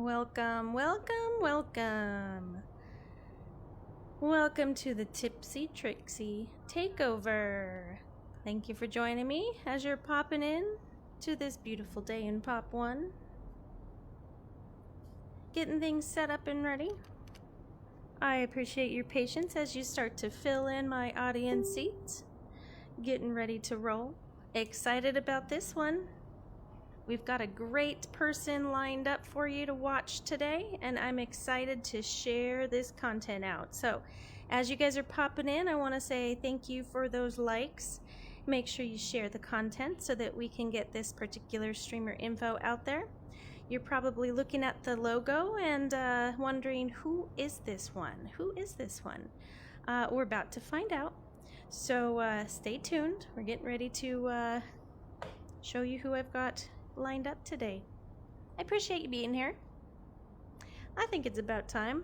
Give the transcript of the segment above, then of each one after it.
Welcome, welcome, welcome. Welcome to the TipsyTrixie Takeover. Thank you for joining me as you're popping in to this beautiful day in Pop 1. Getting things set up and ready. I appreciate your patience as you start to fill in my audience seats. Getting ready to roll. Excited about this one. We've got a great person lined up for you to watch today, and I'm excited to share this content out. So, as you guys are popping in, I want to say thank you for those likes. Make sure you share the content so that we can get this particular streamer info out there. You're probably looking at the logo and wondering, who is this one? Who is this one? We're about to find out. So stay tuned. We're getting ready to show you who I've got lined up today. I appreciate you being here. I think it's about time.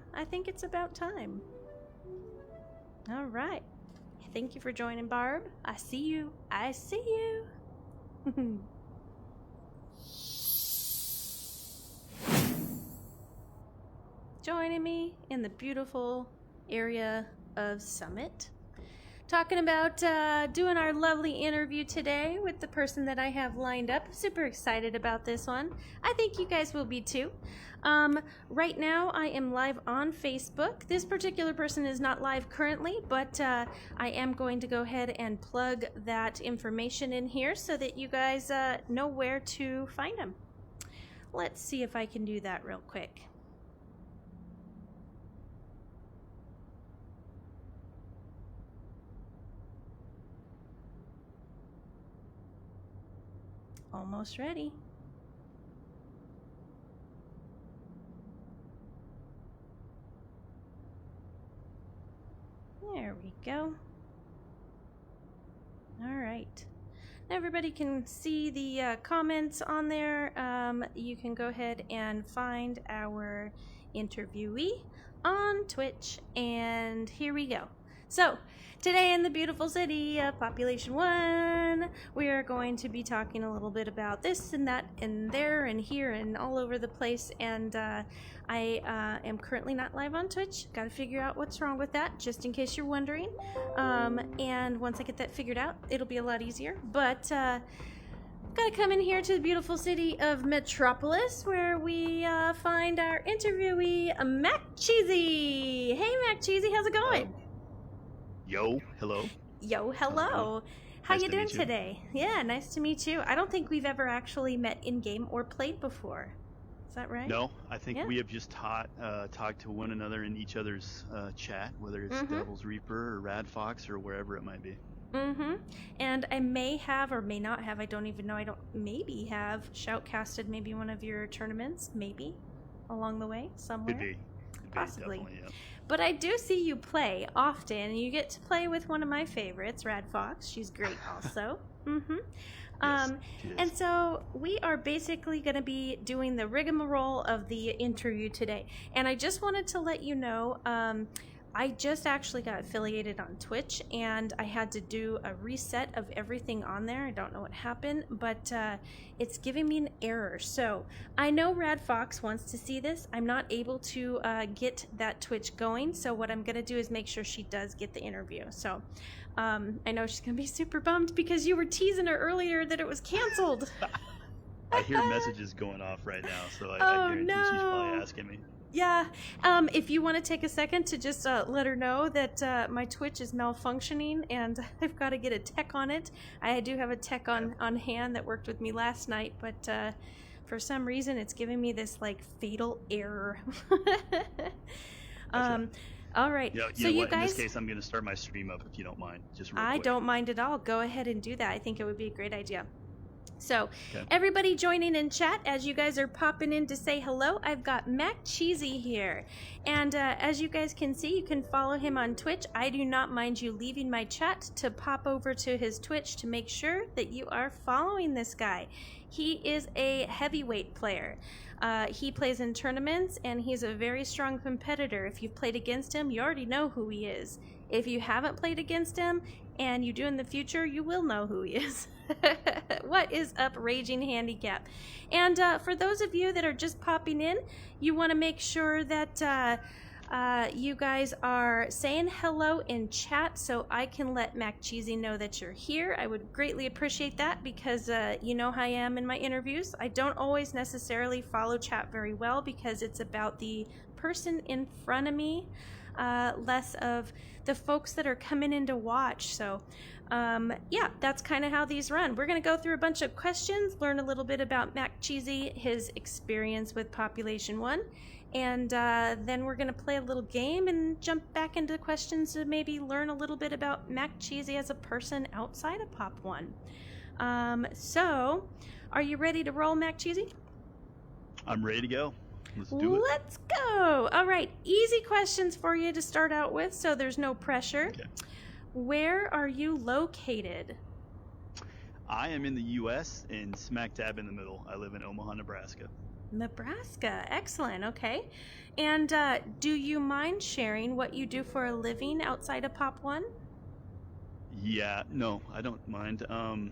All right. Thank you for joining, Barb. I see you. Joining me in the beautiful area of Summit. Talking about doing our lovely interview today with the person that I have lined up. Super excited about this one. I think you guys will be too. Right now I am live on Facebook. This particular person is not live currently, but I am going to go ahead and plug that information in here so that you guys know where to find him. Let's see if I can do that real quick. Almost ready. There we go. All right. Now everybody can see the comments on there. You can go ahead and find our interviewee on Twitch, and here we go. So, today in the beautiful city of Population 1, we are going to be talking a little bit about this and that and there and here and all over the place. And I am currently not live on Twitch. Got to figure out what's wrong with that, just in case you're wondering. And once I get that figured out, it'll be a lot easier. But gotta come in here to the beautiful city of Metropolis, where we find our interviewee, MackCheesy. Hey, MackCheesy, how's it going? Yo, hello. Yo, hello. How Nice you to doing meet you. today? Yeah, nice to meet you. I don't think we've ever actually met in-game or played before. Is that right? No, I think Yeah. we have just talked to one another in each other's chat, whether it's Mhm. Devil's Reaper or Rad Fox or wherever it might be. Mm-hmm. And I may have or may not have, I don't even know, maybe have shoutcasted maybe one of your tournaments, maybe, along the way, somewhere. Could be. Possibly. Definitely, yeah. But I do see you play often, and you get to play with one of my favorites, Rad Fox. She's great also. Mm-hmm. Yes, she is. And so we are basically going to be doing the rigmarole of the interview today. And I just wanted to let you know, I just actually got affiliated on Twitch, and I had to do a reset of everything on there. I don't know what happened, but it's giving me an error. So I know Rad Fox wants to see this. I'm not able to get that Twitch going, so what I'm going to do is make sure she does get the interview. So I know she's going to be super bummed because you were teasing her earlier that it was canceled. I hear messages going off right now, so I guarantee she's probably asking me. Yeah, if you want to take a second to just let her know that my Twitch is malfunctioning and I've got to get a tech on it. I do have a tech on hand that worked with me last night, but for some reason it's giving me this like fatal error. Gotcha. All right, Yeah, so you know you what? guys, In this case, I'm going to start my stream up if you don't mind, just real I quick. don't mind at all. Go ahead and do that. I think it would be a great idea. So, Okay. everybody joining in chat, as you guys are popping in to say hello, I've got MackCheesy here. And as you guys can see, you can follow him on Twitch. I do not mind you leaving my chat to pop over to his Twitch to make sure that you are following this guy. He is a heavyweight player. He plays in tournaments, and he's a very strong competitor. If you've played against him, you already know who he is. If you haven't played against him, and you do in the future, you will know who he is. What is up, Raging Handicap? And for those of you that are just popping in, you want to make sure that you guys are saying hello in chat so I can let MackCheesy know that you're here. I would greatly appreciate that because you know how I am in my interviews. I don't always necessarily follow chat very well because it's about the person in front of me, less of the folks that are coming in to watch. So yeah, that's kind of how these run. We're going to go through a bunch of questions, learn a little bit about MackCheesy, his experience with Population 1, and then we're going to play a little game and jump back into questions to maybe learn a little bit about MackCheesy as a person outside of Pop 1. So, are you ready to roll, MackCheesy? I'm ready to go. Let's do it. Let's go. All right, easy questions for you to start out with, so there's no pressure. Okay. Where are you located? I am in the U.S. and smack dab in the middle. I live in Omaha, Nebraska. Nebraska. Excellent. Okay. And do you mind sharing what you do for a living outside of Pop 1? Yeah, no, I don't mind. I'm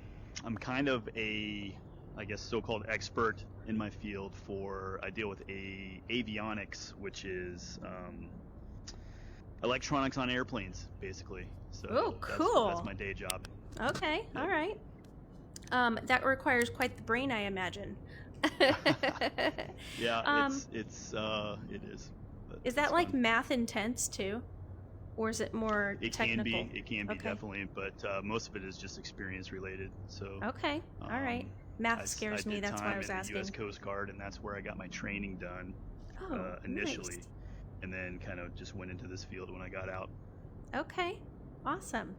kind of a, I guess, so-called expert in my field I deal with avionics, which is electronics on airplanes, basically. So oh, cool. That's my day job. Okay. Yep. All right. That requires quite the brain, I imagine. Yeah, it is. Is that like math intense too, or is it more technical? It can be definitely, but most of it is just experience related. So okay, all right. Math scares me. That's why I was asking. U.S. Coast Guard, and that's where I got my training done initially, nice. And then kind of just went into this field when I got out. Okay, awesome.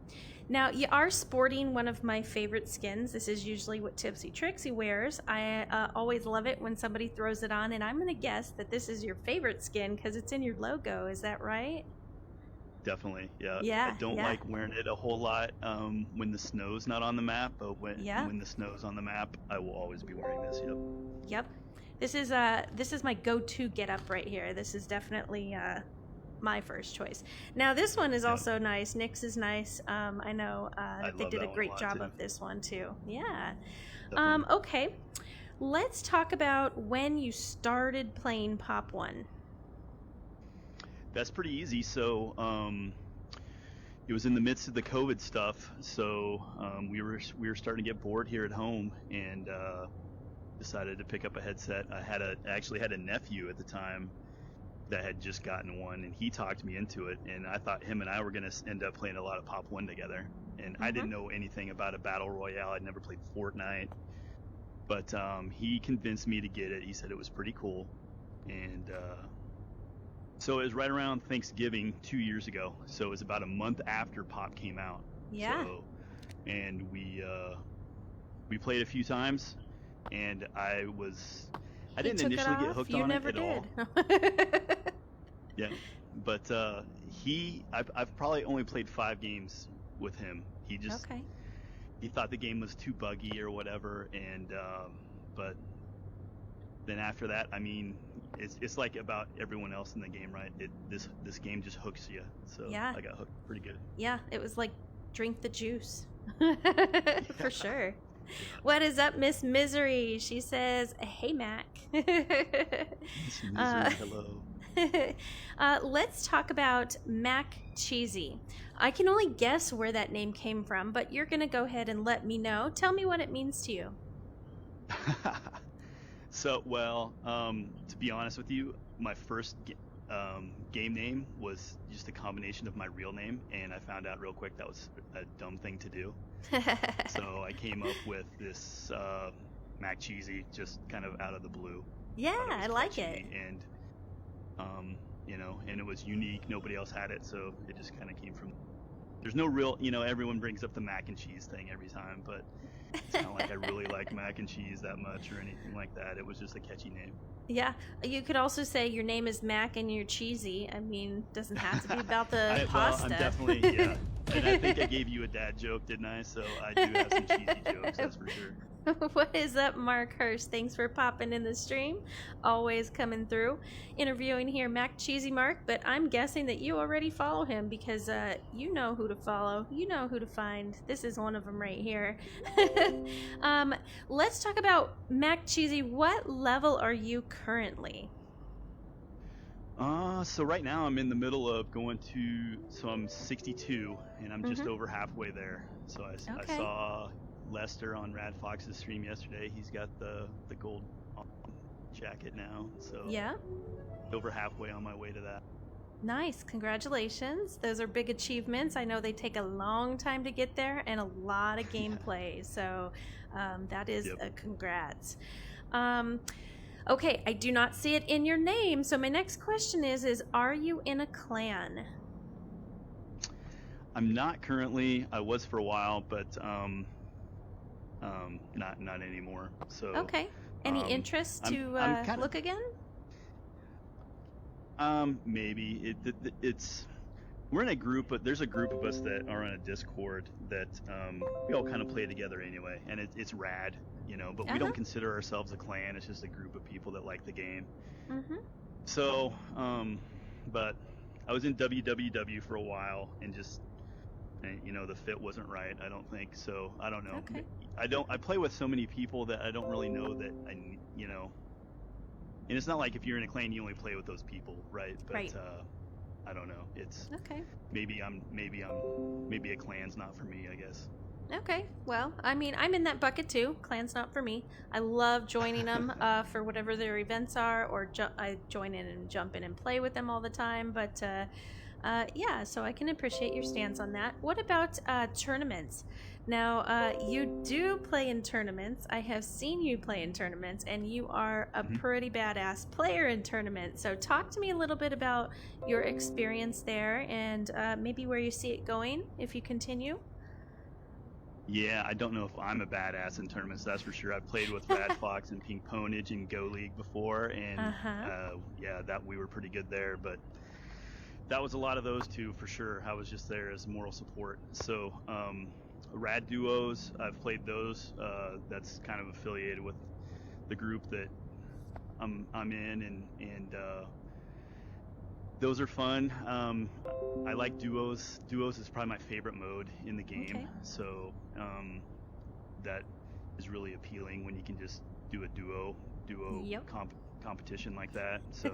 Now, you are sporting one of my favorite skins. This is usually what TipsyTrixie wears. I always love it when somebody throws it on, and I'm going to guess that this is your favorite skin because it's in your logo. Is that right? Definitely, yeah. Yeah, I don't like wearing it a whole lot when the snow's not on the map, but when the snow's on the map, I will always be wearing this. Yep. This is my go-to get-up right here. This is definitely my first choice. Now this one is also nice. Nick's is nice. I know that they did a great job of this one too. Yeah. Okay. Let's talk about when you started playing Pop 1. That's pretty easy. So it was in the midst of the COVID stuff. So we were starting to get bored here at home and decided to pick up a headset. I actually had a nephew at the time that had just gotten one, and he talked me into it, and I thought him and I were going to end up playing a lot of Pop 1 together. And I didn't know anything about a battle royale. I'd never played Fortnite, but he convinced me to get it. He said it was pretty cool, and so it was right around Thanksgiving 2 years ago. So it was about a month after Pop came out. Yeah. So, and we played a few times, and I didn't initially get hooked on it at all. Yeah, but I've probably only played 5 games with him. He just he thought the game was too buggy or whatever, and but then after that, I mean, it's like about everyone else in the game, right? This game just hooks you. So I got hooked pretty good. Yeah, it was like drink the juice. For sure. What is up, Miss Misery? She says, "Hey, Mac." Miss Misery, hello. Let's talk about MackCheesy. I can only guess where that name came from, but you're going to go ahead and let me know. Tell me what it means to you. So, well, to be honest with you, my first game name was just a combination of my real name, and I found out real quick that was a dumb thing to do. So I came up with this MackCheesy just kind of out of the blue. Yeah, I like it. And and it was unique. Nobody else had it, so it just kind of came from. There's no real, everyone brings up the mac and cheese thing every time, but it's not like I really like mac and cheese that much or anything like that. It was just a catchy name. Yeah, you could also say your name is Mac and you're cheesy. I mean, doesn't have to be about the pasta. Well, I'm definitely, yeah. And I think I gave you a dad joke, didn't I? So I do have some cheesy jokes, that's for sure. What is up, Mark Hurst? Thanks for popping in the stream. Always coming through. Interviewing here MackCheesy Mark, but I'm guessing that you already follow him because you know who to follow. You know who to find. This is one of them right here. Let's talk about MackCheesy. What level are you currently? So right now I'm in the middle of so I'm 62 and I'm just over halfway there. So I saw Lester on Rad Fox's stream yesterday. He's got the gold jacket now. So yeah, over halfway on my way to that. Nice. Congratulations. Those are big achievements. I know they take a long time to get there and a lot of gameplay. So that is a congrats. Okay, I do not see it in your name. So my next question is are you in a clan? I'm not currently. I was for a while, but not anymore. So okay. Any interest to look again? Maybe it's we're in a group, but there's a group of us that are on a Discord that we all kind of play together anyway, and it's rad, you know. But we don't consider ourselves a clan. It's just a group of people that like the game. So, but I was in WWW for a while, and just you know, the fit wasn't right. I don't think so. I don't know. Okay. I play with so many people that I don't really know that you know. And it's not like if you're in a clan you only play with those people, right? But right. I don't know. It's okay. Maybe a clan's not for me, I guess. Okay. Well, I mean, I'm in that bucket too. Clan's not for me. I love joining them for whatever their events are, or I join in and jump in and play with them all the time. But yeah, so I can appreciate your stance on that. What about tournaments? Now, you do play in tournaments. I have seen you play in tournaments, and you are a pretty badass player in tournaments. So talk to me a little bit about your experience there and maybe where you see it going if you continue. Yeah, I don't know if I'm a badass in tournaments, that's for sure. I've played with Rad Fox and Pink Ponage and Go League before, and yeah, that we were pretty good there, but that was a lot of those two for sure. I was just there as moral support. So Rad Duos, I've played those. That's kind of affiliated with the group that I'm in, and those are fun. I like duos. Duos is probably my favorite mode in the game. Okay. So that is really appealing when you can just do a duo competition like that. So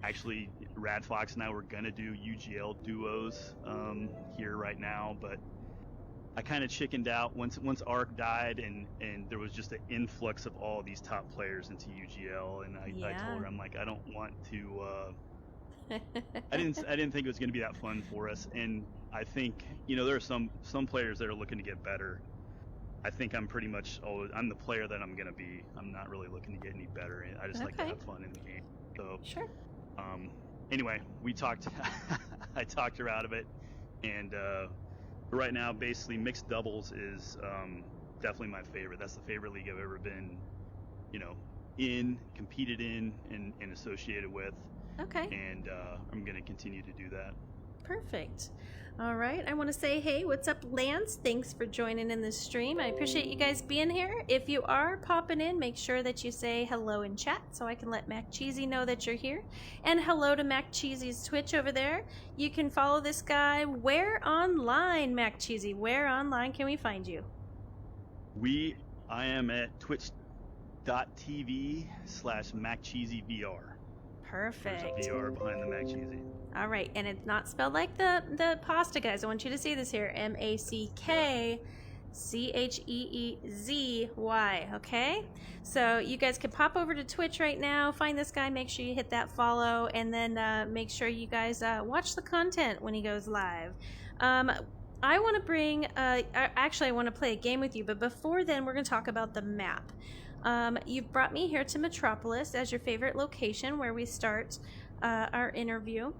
actually, Rad Fox and I were gonna do UGL duos here right now, but I kind of chickened out once Arc died, and there was just an influx of all these top players into UGL, and I told her, I'm like, I don't want to. I didn't think it was going to be that fun for us, and I think, you know, there are some players that are looking to get better. I think I'm pretty much I'm the player that I'm going to be. I'm not really looking to get any better. I just like to have fun in the game. So sure. Anyway, we talked. I talked her out of it, and right now, basically, mixed doubles is definitely my favorite. That's the favorite league I've ever been, you know, competed in, and associated with. Okay. And I'm going to continue to do that. Perfect. All right. I want to say, hey, what's up, Lance? Thanks for joining in this stream. I appreciate you guys being here. If you are popping in, make sure that you say hello in chat so I can let MackCheesy know that you're here. And hello to MackCheesy's Twitch over there. You can follow this guy. Where online, MackCheesy? Where online can we find you? I am at twitch.tv/MackCheesyVR. Perfect. There's a VR behind the MackCheesy. All right, and it's not spelled like the pasta, guys. I want you to see this here. MackCheezy, okay? So you guys can pop over to Twitch right now, find this guy, make sure you hit that follow, and then make sure you guys watch the content when he goes live. I want to bring, actually I want to play a game with you, but before then we're going to talk about the map. You've brought me here to Metropolis as your favorite location where we start our interview.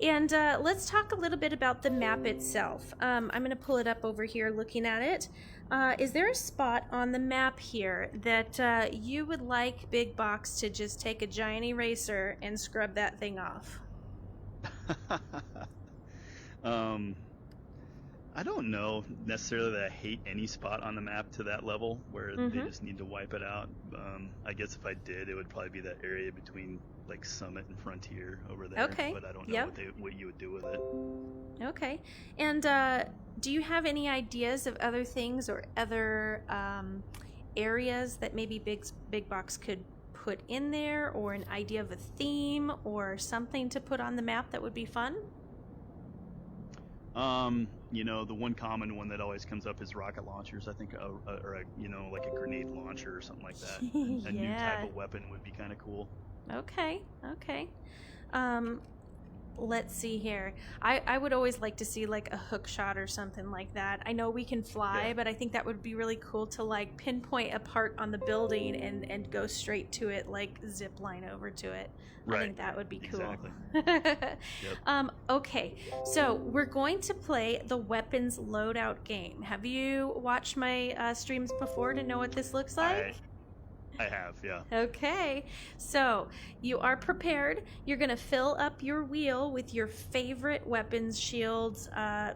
And let's talk a little bit about the map itself. I'm going to pull it up over here looking at it. Is there a spot on the map here that you would like Big Box to just take a giant eraser and scrub that thing off? I don't know necessarily that I hate any spot on the map to that level where they just need to wipe it out. I guess if I did, it would probably be that area between like Summit and Frontier over there. Okay. But I don't know what you would do with it. Okay. And do you have any ideas of other things or other areas that maybe Big Box could put in there, or an idea of a theme or something to put on the map that would be fun? You know, the one common one that always comes up is rocket launchers. I think, like a grenade launcher or something like that. A new type of weapon would be kind of cool. Okay. Let's see here. I would always like to see like a hook shot or something like that. I know we can fly, but I think that would be really cool to like pinpoint a part on the building and go straight to it, like zip line over to it. Right. I think that would be cool. Exactly. Yep. Okay, so we're going to play the weapons loadout game. Have you watched my streams before to know what this looks like? I have, yeah. Okay, so you are prepared. You're going to fill up your wheel with your favorite weapons, shields,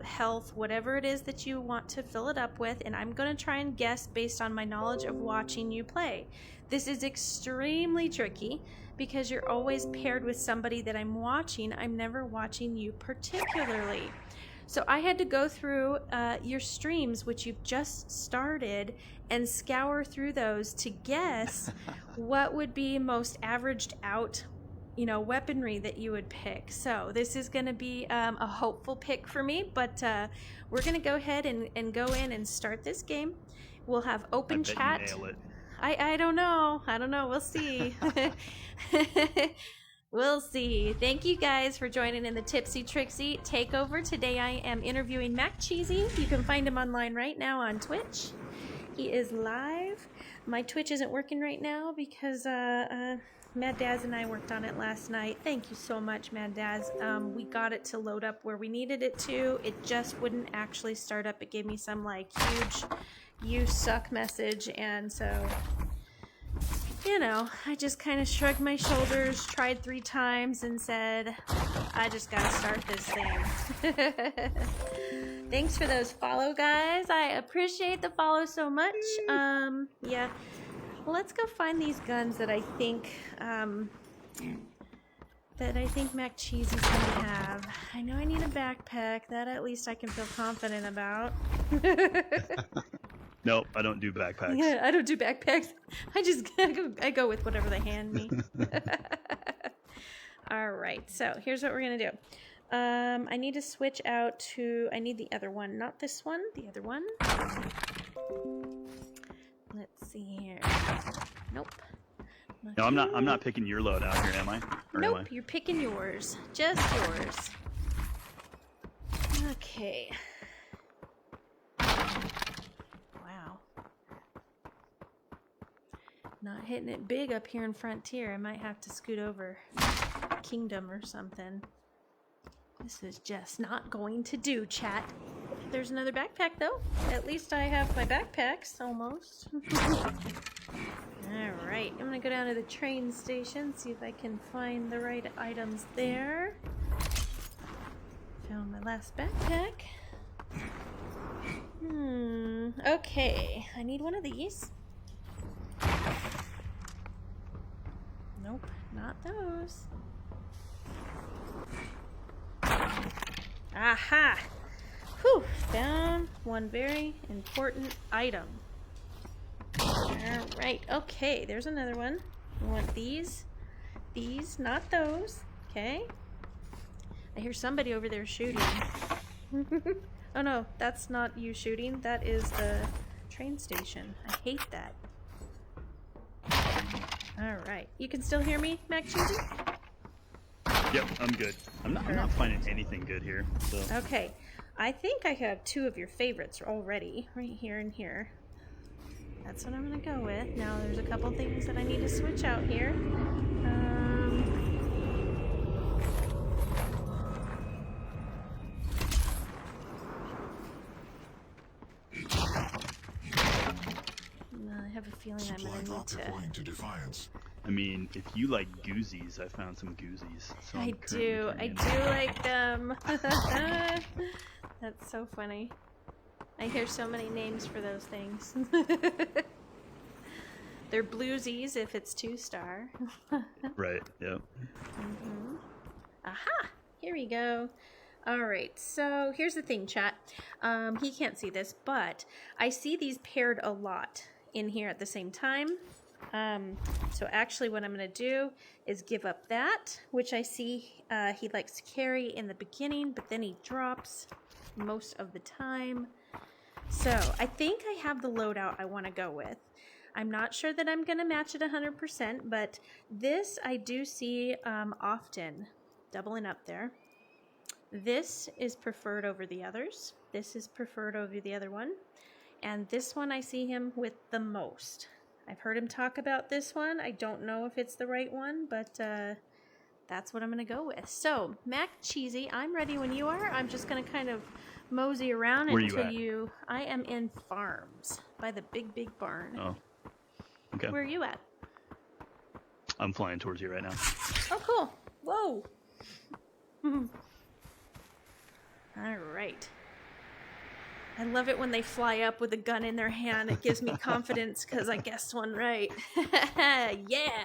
health, whatever it is that you want to fill it up with, and I'm going to try and guess based on my knowledge of watching you play. This is extremely tricky because you're always paired with somebody that I'm watching. I'm never watching you particularly. So I had to go through your streams, which you've just started, and scour through those to guess what would be most averaged out, weaponry that you would pick. So this is going to be a hopeful pick for me, but we're going to go ahead and go in and start this game. We'll have open chat. You nail it. I don't know. We'll see. We'll see. Thank you guys for joining in the TipsyTrixie Takeover. Today I am interviewing MackCheesy. You can find him online right now on Twitch. He is live. My Twitch isn't working right now because Mad Daz and I worked on it last night. Thank you so much, Mad Daz. We got it to load up where we needed it to. It just wouldn't actually start up. It gave me some like huge "you suck" message, and so I just kind of shrugged my shoulders, tried 3 times, and said, I just gotta start this thing. Thanks for those follow, guys. I appreciate the follow so much. Yeah. Well, let's go find these guns that I think MackCheesy's gonna have. I know I need a backpack. That at least I can feel confident about. Nope, I don't do backpacks. Yeah, I don't do backpacks. I go with whatever they hand me. All right, so here's what we're gonna do. I need to switch out to. I need the other one, not this one. The other one. Let's see here. Nope. No, I'm not picking your load out here, am I? Or nope, am I? You're picking yours. Just yours. Okay. Not hitting it big up here in Frontier. I might have to scoot over Kingdom or something. This is just not going to do, chat. There's another backpack, though. At least I have my backpacks, almost. Alright, I'm gonna go down to the train station, see if I can find the right items there. Found my last backpack. Okay. I need one of these. Nope, not those. Aha! Whew, found one very important item. Alright, okay, there's another one. I want these. These, not those. Okay. I hear somebody over there shooting. Oh no, that's not you shooting. That is the train station. I hate that. Alright. You can still hear me, MackCheesy? Yep, I'm good. I'm not finding anything good here. So. Okay. I think I have 2 of your favorites already. Right here and here. That's what I'm going to go with. Now there's a couple things that I need to switch out here. I have a feeling I'm going to need to... I mean, if you like goozies, I found some goozies. So I do like them. That's so funny. I hear so many names for those things. They're bluesies if it's 2-star. Right. Yep. Mm-hmm. Aha! Here we go. All right, so here's the thing, chat. He can't see this, but I see these paired a lot in here at the same time. So actually what I'm going to do is give up that, which I see he likes to carry in the beginning, but then he drops most of the time. So I think I have the loadout I want to go with. I'm not sure that I'm going to match it 100%, but this I do see often doubling up there. This is preferred over the others. This is preferred over the other one. And this one I see him with the most. I've heard him talk about this one. I don't know if it's the right one, but that's what I'm going to go with. So, MackCheesy, I'm ready when you are. I'm just going to kind of mosey around until you... I am in Farms by the big, big barn. Oh, okay. Where are you at? I'm flying towards you right now. Oh, cool. Whoa. All right. I love it when they fly up with a gun in their hand. It gives me confidence because I guessed one right. Yeah.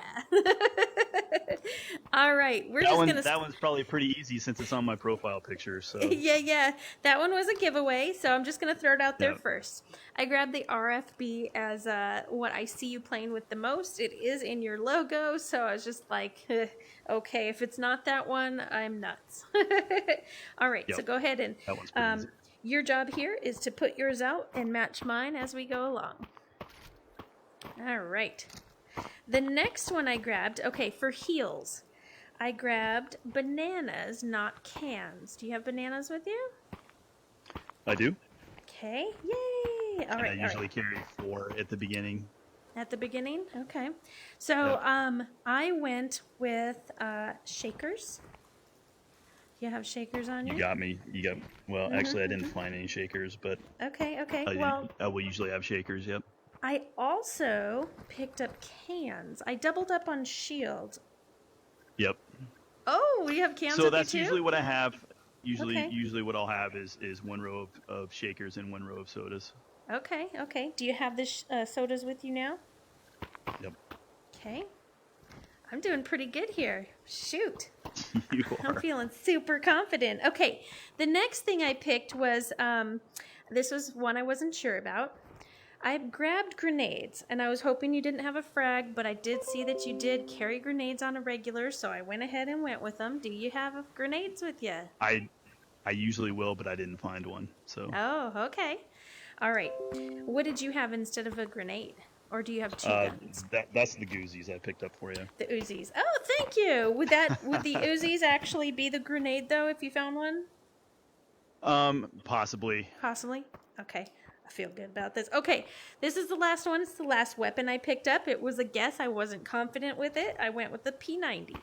All right. That one's probably pretty easy since it's on my profile picture. So yeah. That one was a giveaway, so I'm just going to throw it out there first. I grabbed the RFB as what I see you playing with the most. It is in your logo, so I was just like, okay, if it's not that one, I'm nuts. All right, so go ahead and... That one's pretty easy. Your job here is to put yours out and match mine as we go along. All right. The next one I grabbed, okay, for heels, I grabbed bananas, not cans. Do you have bananas with you? I do. Okay, yay! All right. I usually carry 4 at the beginning. At the beginning? Okay. So I went with shakers. You have shakers on you? You got me. Well, actually, I didn't find any shakers, but... Okay. I will usually have shakers, yep. I also picked up cans. I doubled up on shields. Yep. Oh, you have cans so with that's you too? usually what I have. Usually what I'll have is 1 row of shakers and 1 row of sodas. Okay. Do you have the sodas with you now? Yep. Okay. I'm doing pretty good here. Shoot. You are. I'm feeling super confident. Okay, the next thing I picked was, this was one I wasn't sure about. I grabbed grenades, and I was hoping you didn't have a frag, but I did see that you did carry grenades on a regular, so I went ahead and went with them. Do you have grenades with you? I usually will, but I didn't find one, so... Oh, okay. All right. What did you have instead of a grenade? Or do you have 2 guns? That's the Uzis I picked up for you. The Uzis. Oh, thank you. Would the Uzis actually be the grenade though if you found one? Possibly. Possibly. Okay. I feel good about this. Okay, this is the last one. It's the last weapon I picked up. It was a guess. I wasn't confident with it. I went with the P90.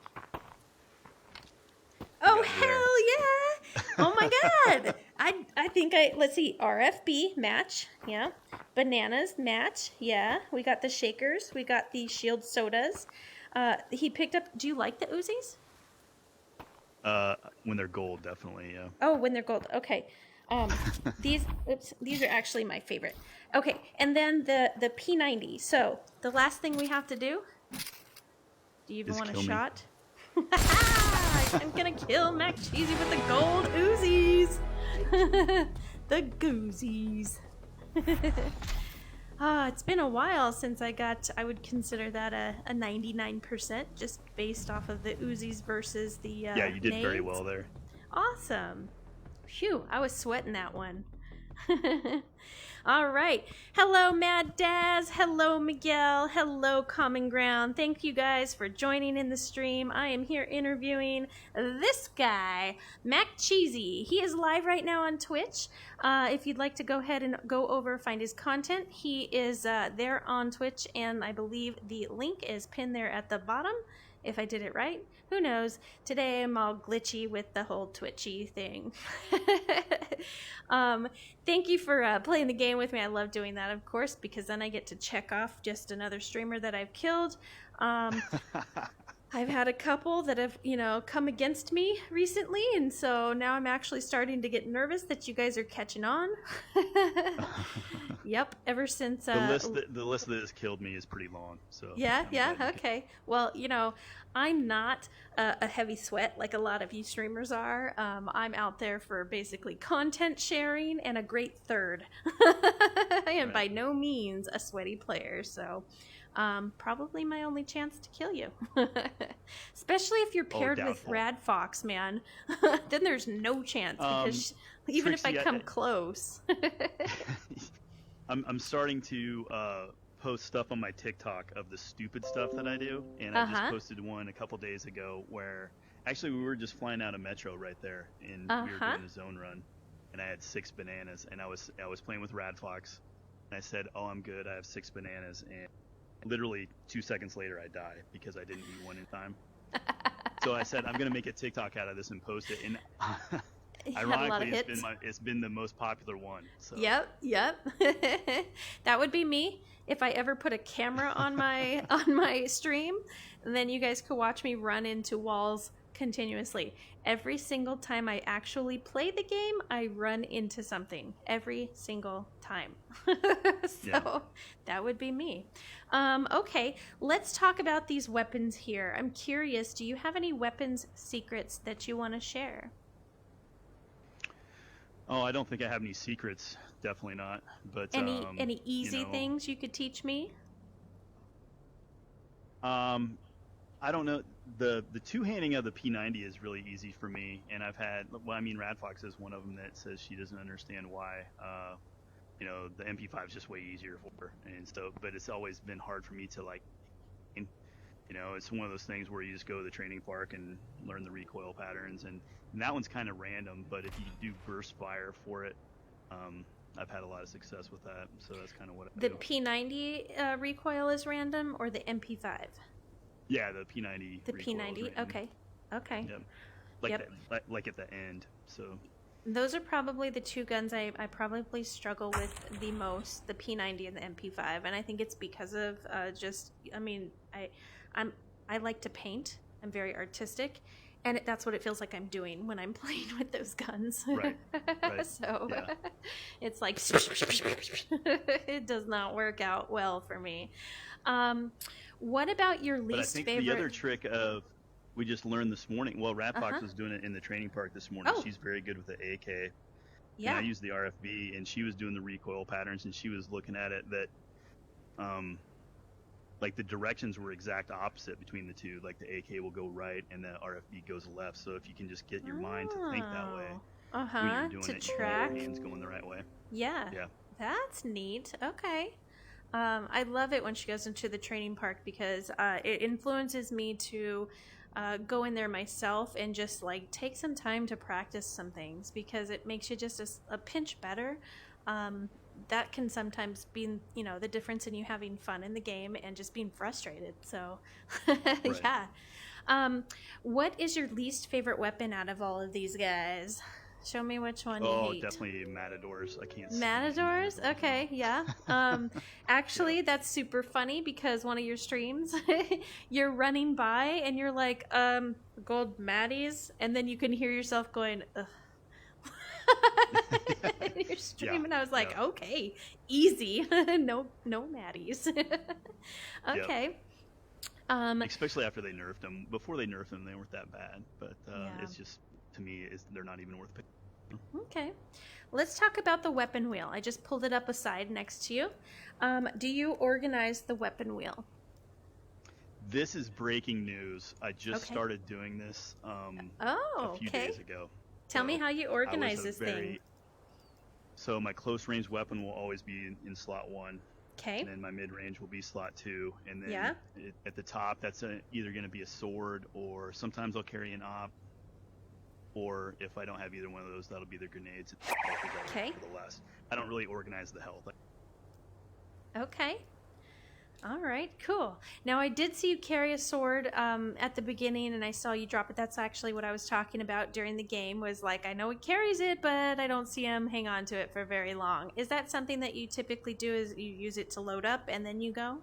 Oh, hell yeah! Oh my god! I think let's see, RFB, match, yeah. Bananas, match, yeah. We got the shakers, we got the shield sodas. He picked up, do you like the Uzis? When they're gold, definitely, yeah. Oh, when they're gold, okay. These are actually my favorite. Okay, and then the P90. So, the last thing we have to do you even want a shot? I'm gonna kill MackCheesy with the gold Uzis. The Goozies. It's been a while since I would consider that a 99% just based off of the Uzis versus the Yeah, you did nades. very well there. Awesome. Phew, I was sweating that one. All right. Hello, Mad Daz. Hello, Miguel. Hello, Common Ground. Thank you guys for joining in the stream. I am here interviewing this guy, MackCheesy. He is live right now on Twitch. If you'd like to go ahead and go over find his content, he is there on Twitch, and I believe the link is pinned there at the bottom. If I did it right, who knows? Today I'm all glitchy with the whole twitchy thing. Thank you for playing the game with me. I love doing that, of course, because then I get to check off just another streamer that I've killed. I've had a couple that have, come against me recently, and so now I'm actually starting to get nervous that you guys are catching on. Yep, ever since The list that has killed me is pretty long. So yeah, I'm glad you okay. Well, I'm not a heavy sweat like a lot of you streamers are. I'm out there for basically content sharing and a great third. I am by no means a sweaty player, so probably my only chance to kill you. Especially if you're paired with doubtful. Rad Fox, man. Then there's no chance because even if I Trixie, come close. I'm starting to post stuff on my TikTok of the stupid stuff that I do, and I just posted one a couple days ago where actually we were just flying out of Metro right there, and we were doing a zone run, and I had 6 bananas, and I was playing with Rad Fox, and I said, "Oh, I'm good. I have 6 bananas," and literally 2 seconds later I die because I didn't eat one in time. So I said I'm gonna make a TikTok out of this and post it, and ironically it's been the most popular one. So. Yep. That would be me if I ever put a camera on my stream, and then you guys could watch me run into walls continuously. Every single time I actually play the game, I run into something every single time. So that would be me. Okay, let's talk about these weapons here. I'm curious, do you have any weapons secrets that you want to share? Oh, I don't think I have any secrets. Definitely not. But any easy things you could teach me? I don't know. The two-handing of the P90 is really easy for me, and Rad Fox is one of them that says she doesn't understand why. The MP5 is just way easier for her, and so. But it's always been hard for me to it's one of those things where you just go to the training park and learn the recoil patterns, and that one's kind of random. But if you do burst fire for it, I've had a lot of success with that. So that's kind of what I do. The P90 recoil is random, or the MP5? Yeah, the P90. The P90. Okay. Yep. Like at the end. So. Those are probably the two guns I probably struggle with the most, the P90 and the MP5, and I think it's because of I like to paint. I'm very artistic, and that's what it feels like I'm doing when I'm playing with those guns. Right. So it's like it does not work out well for me. What about your least favorite? But I think the other trick we just learned this morning. Well, Rad Fox was doing it in the training park this morning. She's very good with the AK. Yeah. And I used the RFB, and she was doing the recoil patterns, and she was looking at it that, like the directions were exact opposite between the two. Like the AK will go right, and the RFB goes left. So if you can just get your mind to think that way, when you're doing it, your hands going the right way. Yeah. That's neat. Okay. I love it when she goes into the training park because it influences me to go in there myself and just like take some time to practice some things because it makes you just a pinch better. That can sometimes be, the difference in you having fun in the game and just being frustrated. So, yeah. What is your least favorite weapon out of all of these guys? Show me which one you hate. Oh, definitely Matadors. I can't see Matadors? Okay, yeah. Actually, that's super funny because one of your streams, you're running by and you're like, gold Maddies, and then you can hear yourself going, ugh. In your stream, and I was like, okay, easy. no Maddies. Okay. Especially after they nerfed them. Before they nerfed them, they weren't that bad, but it's just, to me, they're not even worth picking. Okay. Let's talk about the weapon wheel. I just pulled it up aside next to you. Do you organize the weapon wheel? This is breaking news. I just started doing this a few days ago. Tell me how you organize this thing. So my close range weapon will always be in slot 1. Okay. And then my mid range will be slot 2. And then at the top, that's either going to be a sword, or sometimes I'll carry an op. Or if I don't have either one of those, that'll be the grenades. Okay. For the last. I don't really organize the health. Okay. All right, cool. Now, I did see you carry a sword at the beginning, and I saw you drop it. That's actually what I was talking about during the game, was like, I know he carries it, but I don't see him hang on to it for very long. Is that something that you typically do, is you use it to load up and then you go?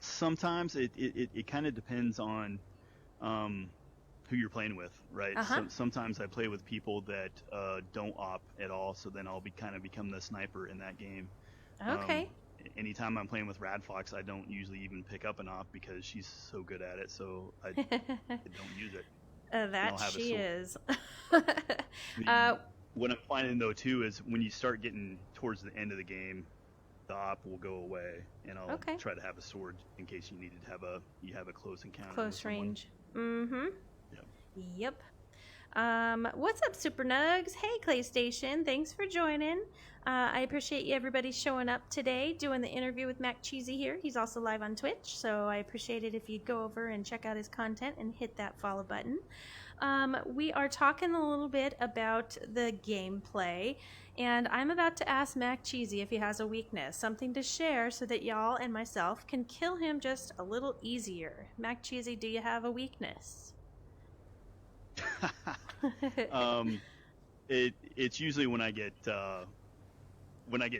Sometimes it kind of depends on who you're playing with, right? Uh-huh. So sometimes I play with people that don't op at all, so then I'll become the sniper in that game. Um, Okay. Anytime I'm playing with Rad Fox, I don't usually even pick up an op because she's so good at it, so I don't use it. And I'll That have a she sword. is. The What I'm finding though too is when you start getting towards the end of the game, the op will go away, and I'll Okay. try to have a sword in case you have a close encounter with Close someone. range. Mm-hmm. Yep. Yep. What's up, Super Nugs? Hey, ClayStation. Thanks for joining. I appreciate you everybody showing up today, doing the interview with MackCheesy here. He's also live on Twitch, so I appreciate it if you'd go over and check out his content and hit that follow button. We are talking a little bit about the gameplay, and I'm about to ask MackCheesy if he has a weakness, something to share so that y'all and myself can kill him just a little easier. MackCheesy, do you have a weakness? It's usually when I get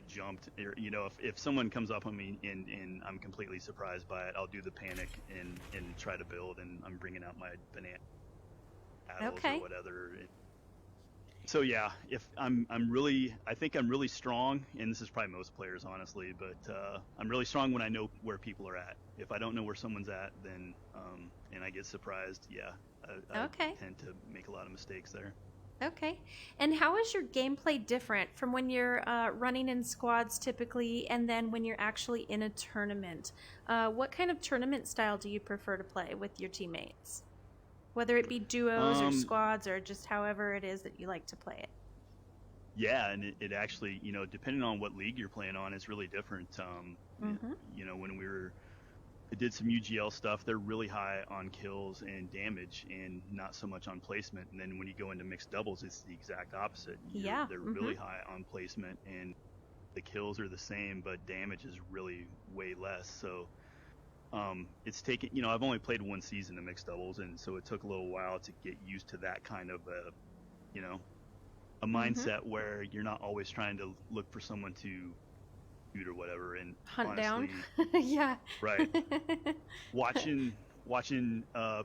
jumped, or if someone comes up on me and I'm completely surprised by it, I'll do the panic and try to build, and I'm bringing out my banana battles Okay. or whatever. So yeah, if I think I'm really strong, and this is probably most players honestly, but I'm really strong when I know where people are at. If I don't know where someone's at, then and I get surprised, yeah, I Okay. tend to make a lot of mistakes there. Okay. And how is your gameplay different from when you're running in squads typically and then when you're actually in a tournament? What kind of tournament style do you prefer to play with your teammates? Whether it be duos or squads or just however it is that you like to play it. Yeah, and it actually, depending on what league you're playing on, is really different. Mm-hmm. When I did some UGL stuff, they're really high on kills and damage and not so much on placement. And then when you go into mixed doubles, it's the exact opposite. Yeah. They're really high on placement, and the kills are the same, but damage is really way less. So it's taken, I've only played one season of mixed doubles, and so it took a little while to get used to that kind of a mindset where you're not always trying to look for someone to shoot or whatever. And Hunt honestly, down. Yeah. right. Watching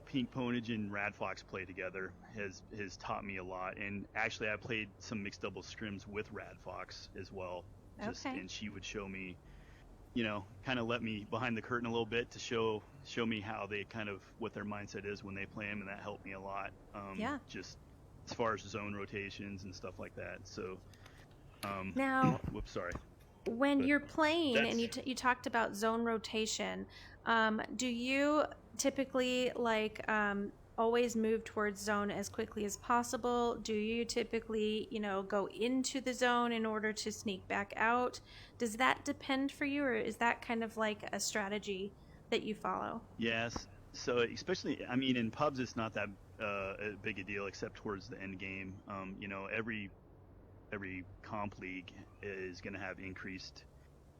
Pink Ponage and Rad Fox play together has taught me a lot. And actually, I played some mixed double scrims with Rad Fox as well. Okay. And she would show me, kind of let me behind the curtain a little bit to show me how they what their mindset is when they play them, and that helped me a lot. Yeah. Just as far as zone rotations and stuff like that. So, now, whoops, sorry. when you're playing and you talked about zone rotation, do you typically always move towards zone as quickly as possible? Do you typically, go into the zone in order to sneak back out? Does that depend for you, or is that kind of like a strategy that you follow? Yes. So especially, in pubs, it's not that big a deal except towards the end game. Every comp league is going to have increased,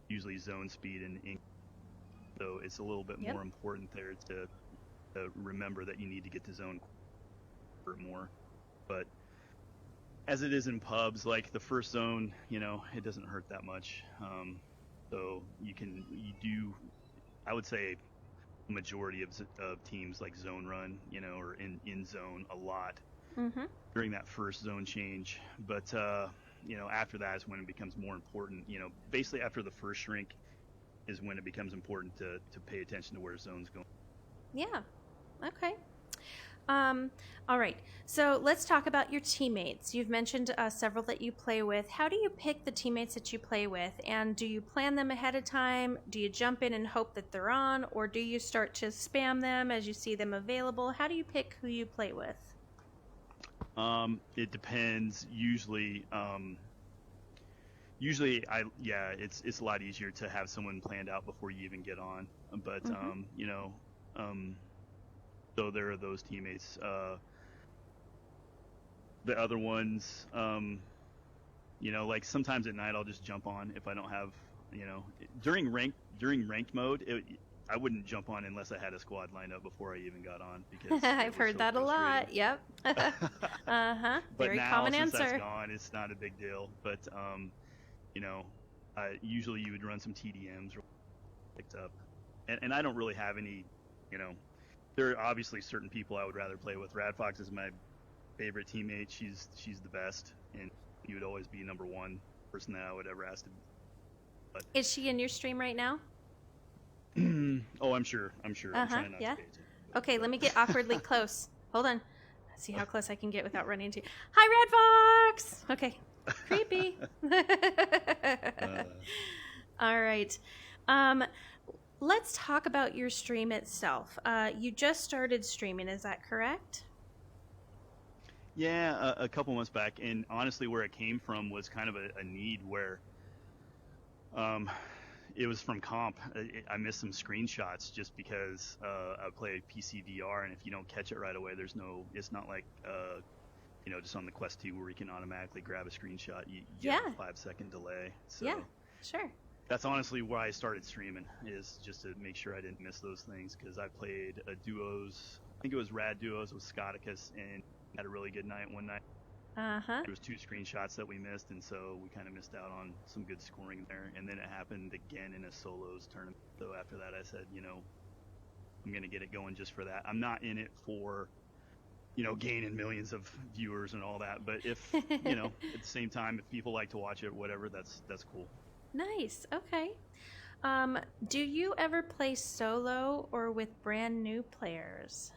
usually zone speed, and so it's a little bit more important there to remember that you need to get to zone more. But as it is in pubs, like the first zone, it doesn't hurt that much. So I would say a majority of teams like zone run, or in zone a lot during that first zone change. But after that is when it becomes more important. Basically after the first shrink is when it becomes important to pay attention to where zone's going. Yeah. Okay. All right. So let's talk about your teammates. You've mentioned several that you play with. How do you pick the teammates that you play with? And do you plan them ahead of time? Do you jump in and hope that they're on? Or do you start to spam them as you see them available? How do you pick who you play with? It depends. Usually it's a lot easier to have someone planned out before you even get on. But so there are those teammates. The other ones, like sometimes at night I'll just jump on if I don't have, during ranked mode, I wouldn't jump on unless I had a squad lined up before I even got on, because I've heard that a lot. Yep. But Very now, common since answer. that's gone, it's not a big deal. But usually you would run some TDMs or picked up. and I don't really have any, you know, there are obviously certain people I would rather play with. Radfox is my favorite teammate. She's the best, and you would always be number one person that I would ever ask to. But Is she in your stream right now? oh, I'm sure. I'm trying not to pay attention. Okay, let me get awkwardly close. Hold on. Let's see how close I can get without running into you. Hi, Red Fox! Okay. Creepy. All right. Let's talk about your stream itself. You just started streaming, is that correct? Yeah, a couple months back, and honestly, where it came from was kind of a need where, it was from comp. I missed some screenshots just because I play PC VR, and if you don't catch it right away, it's not like you know, just on the Quest 2 where you can automatically grab a screenshot. You get a 5-second delay. So yeah, sure. That's honestly why I started streaming, is just to make sure I didn't miss those things, because I played a duos, I think it was Rad Duos with Scoticus, and had a really good night one night. There was 2 screenshots that we missed, and so we kind of missed out on some good scoring there. And then it happened again in a solos tournament. So after that, I said, you know, I'm going to get it going just for that. I'm not in it for, you know, gaining millions of viewers and all that. But if, you know, at the same time, if people like to watch it, whatever, that's cool. Nice. Okay. Do you ever play solo or with brand new players?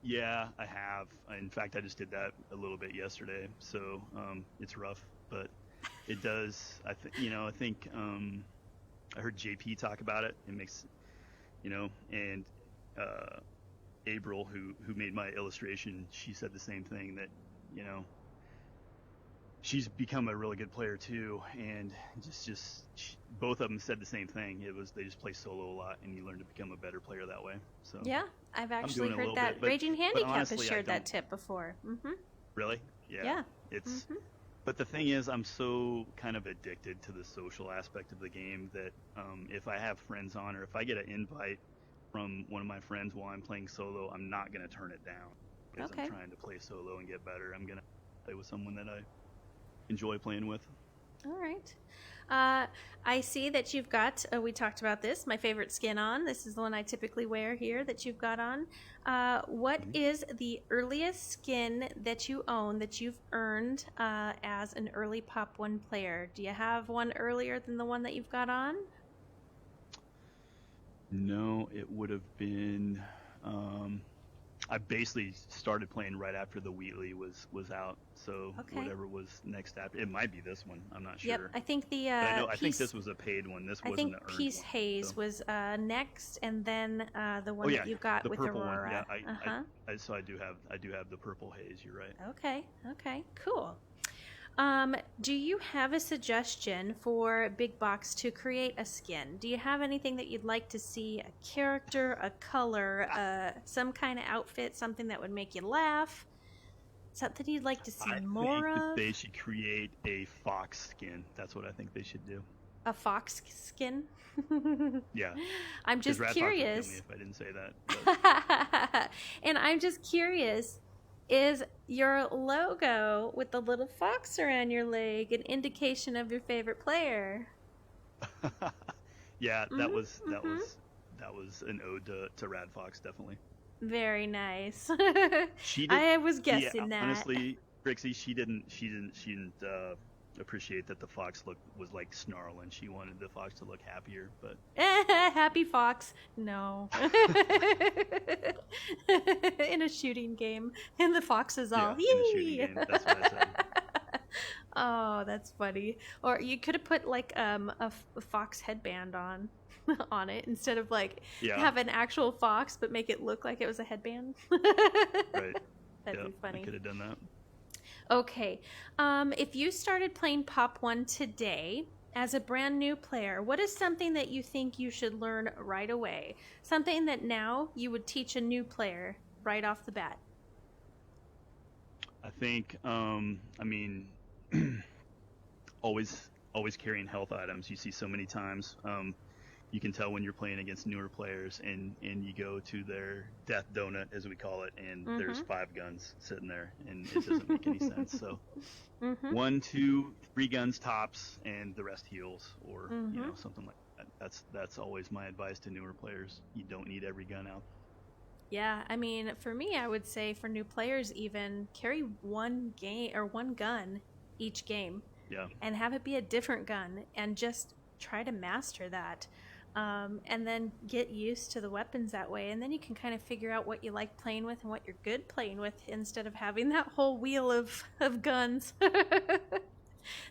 Yeah, I have. In fact, I just did that a little bit yesterday, so it's rough, but it does. I think I heard JP talk about it. It makes, you know, and April, who made my illustration, she said the same thing, that, you know, she's become a really good player too, and both of them said the same thing. It was, they just play solo a lot, and you learn to become a better player that way. So yeah, I've actually heard that. Raging Handicap has shared that tip before. Really? Yeah. It's but the thing is, I'm so kind of addicted to the social aspect of the game that if I have friends on, or if I get an invite from one of my friends while I'm playing solo, I'm not going to turn it down, because I'm trying to play solo and get better. I'm going to play with someone that I enjoy playing with. All right. I see that you've got, we talked about this, my favorite skin on. This is the one I typically wear here that you've got on. What is the earliest skin that you own that you've earned as an early Pop 1 player? Do you have one earlier than the one that you've got on? No, it would have been... I basically started playing right after the Wheatley was out, so whatever was next after, it might be this one. I'm not sure. Yep, I think the I think this was a paid one. This wasn't an earned one. Peace Haze was next, and then the one that you got with Aurora. Yeah, so I do have the purple haze. You're right. Okay, cool. Do you have a suggestion for Big Box to create a skin? Do you have anything that you'd like to see? A character, a color, some kind of outfit, something that would make you laugh? Something you'd like to see more of? I think they should create a fox skin. That's what I think they should do. A fox skin? Yeah. I'm just curious. Kill me if I didn't say that. And I'm just curious. Is your logo with the little fox around your leg an indication of your favorite player? Yeah, that was an ode to Rad Fox, definitely. Very nice. I was guessing that. Honestly, Trixie, she didn't appreciate that the fox was like snarling. She wanted the fox to look happier, but happy fox, no. In a shooting game, and the fox is all in a shooting game. That's what I said. Oh, that's funny. Or you could have put like a fox headband on it instead of have an actual fox, but make it look like it was a headband. Right. That'd be funny. I could have done that. Okay, if you started playing Pop 1 today as a brand new player, what is something that you think you should learn right away? Something that now you would teach a new player right off the bat? I think, always carrying health items. You see so many times. You can tell when you're playing against newer players, and you go to their death donut, as we call it, and there's 5 guns sitting there, and it doesn't make any sense. So 1, 2, 3 guns tops, and the rest heals, or something like that. That's always my advice to newer players. You don't need every gun out. Yeah, I mean, for me, I would say for new players, even carry one game or one gun each game, Yeah. and have it be a different gun, and just try to master that, and then get used to the weapons that way, and then you can kind of figure out what you like playing with and what you're good playing with, instead of having that whole wheel of guns.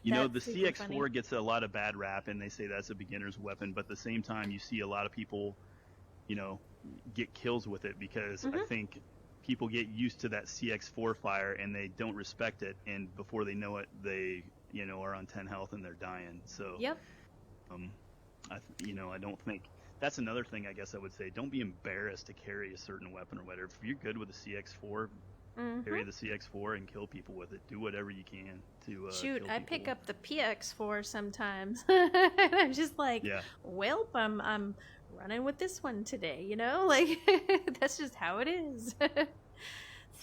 You know, That's the super CX4 funny. gets a lot of bad rap, and they say that's a beginner's weapon, but at the same time, you see a lot of people, you know, get kills with it because I think people get used to that CX4 fire and they don't respect it, and before they know it, they, you know, are on 10 health and they're dying. So, Yep. I don't think that's another thing. I guess I would say, don't be embarrassed to carry a certain weapon or whatever. If you're good with a CX4, carry the CX4 and kill people with it. Do whatever you can to Shoot, kill I people. pick up the PX4 sometimes. And I'm just like, Yeah. well, I'm running with this one today, you know? Like, that's just how it is.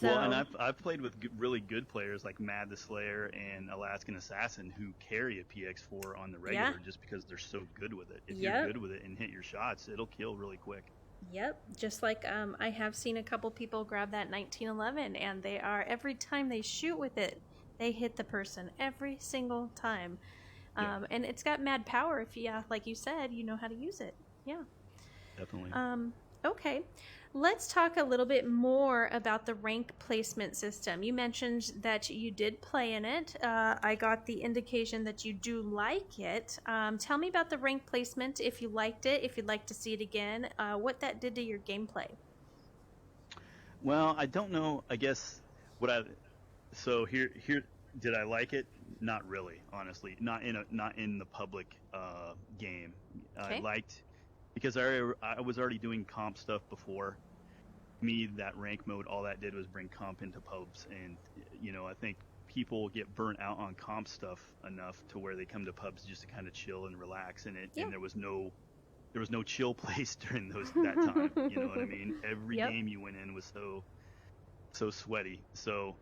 So, Well, and I've played with really good players like Mad the Slayer and Alaskan Assassin who carry a PX4 on the regular just because they're so good with it. If you're good with it and hit your shots, it'll kill really quick. Yep, just like I have seen a couple people grab that 1911, and they are, every time they shoot with it, they hit the person every single time. And it's got mad power if you, like you said, you know how to use it. Yeah. Definitely. Okay, let's talk a little bit more about the rank placement system. You mentioned that you did play in it. I got the indication that you do like it. Tell me about the rank placement, if you liked it, if you'd like to see it again, what that did to your gameplay. Well, I don't know. I guess so here did I like it? Not really, honestly. Not in the public game. Okay. I liked, because I was already doing comp stuff before. Me, that rank mode, all that did was bring comp into pubs, and you know, I think people get burnt out on comp stuff enough to where they come to pubs just to kind of chill and relax, and there was no chill place during that time. You know what I mean? Every game you went in was so sweaty. So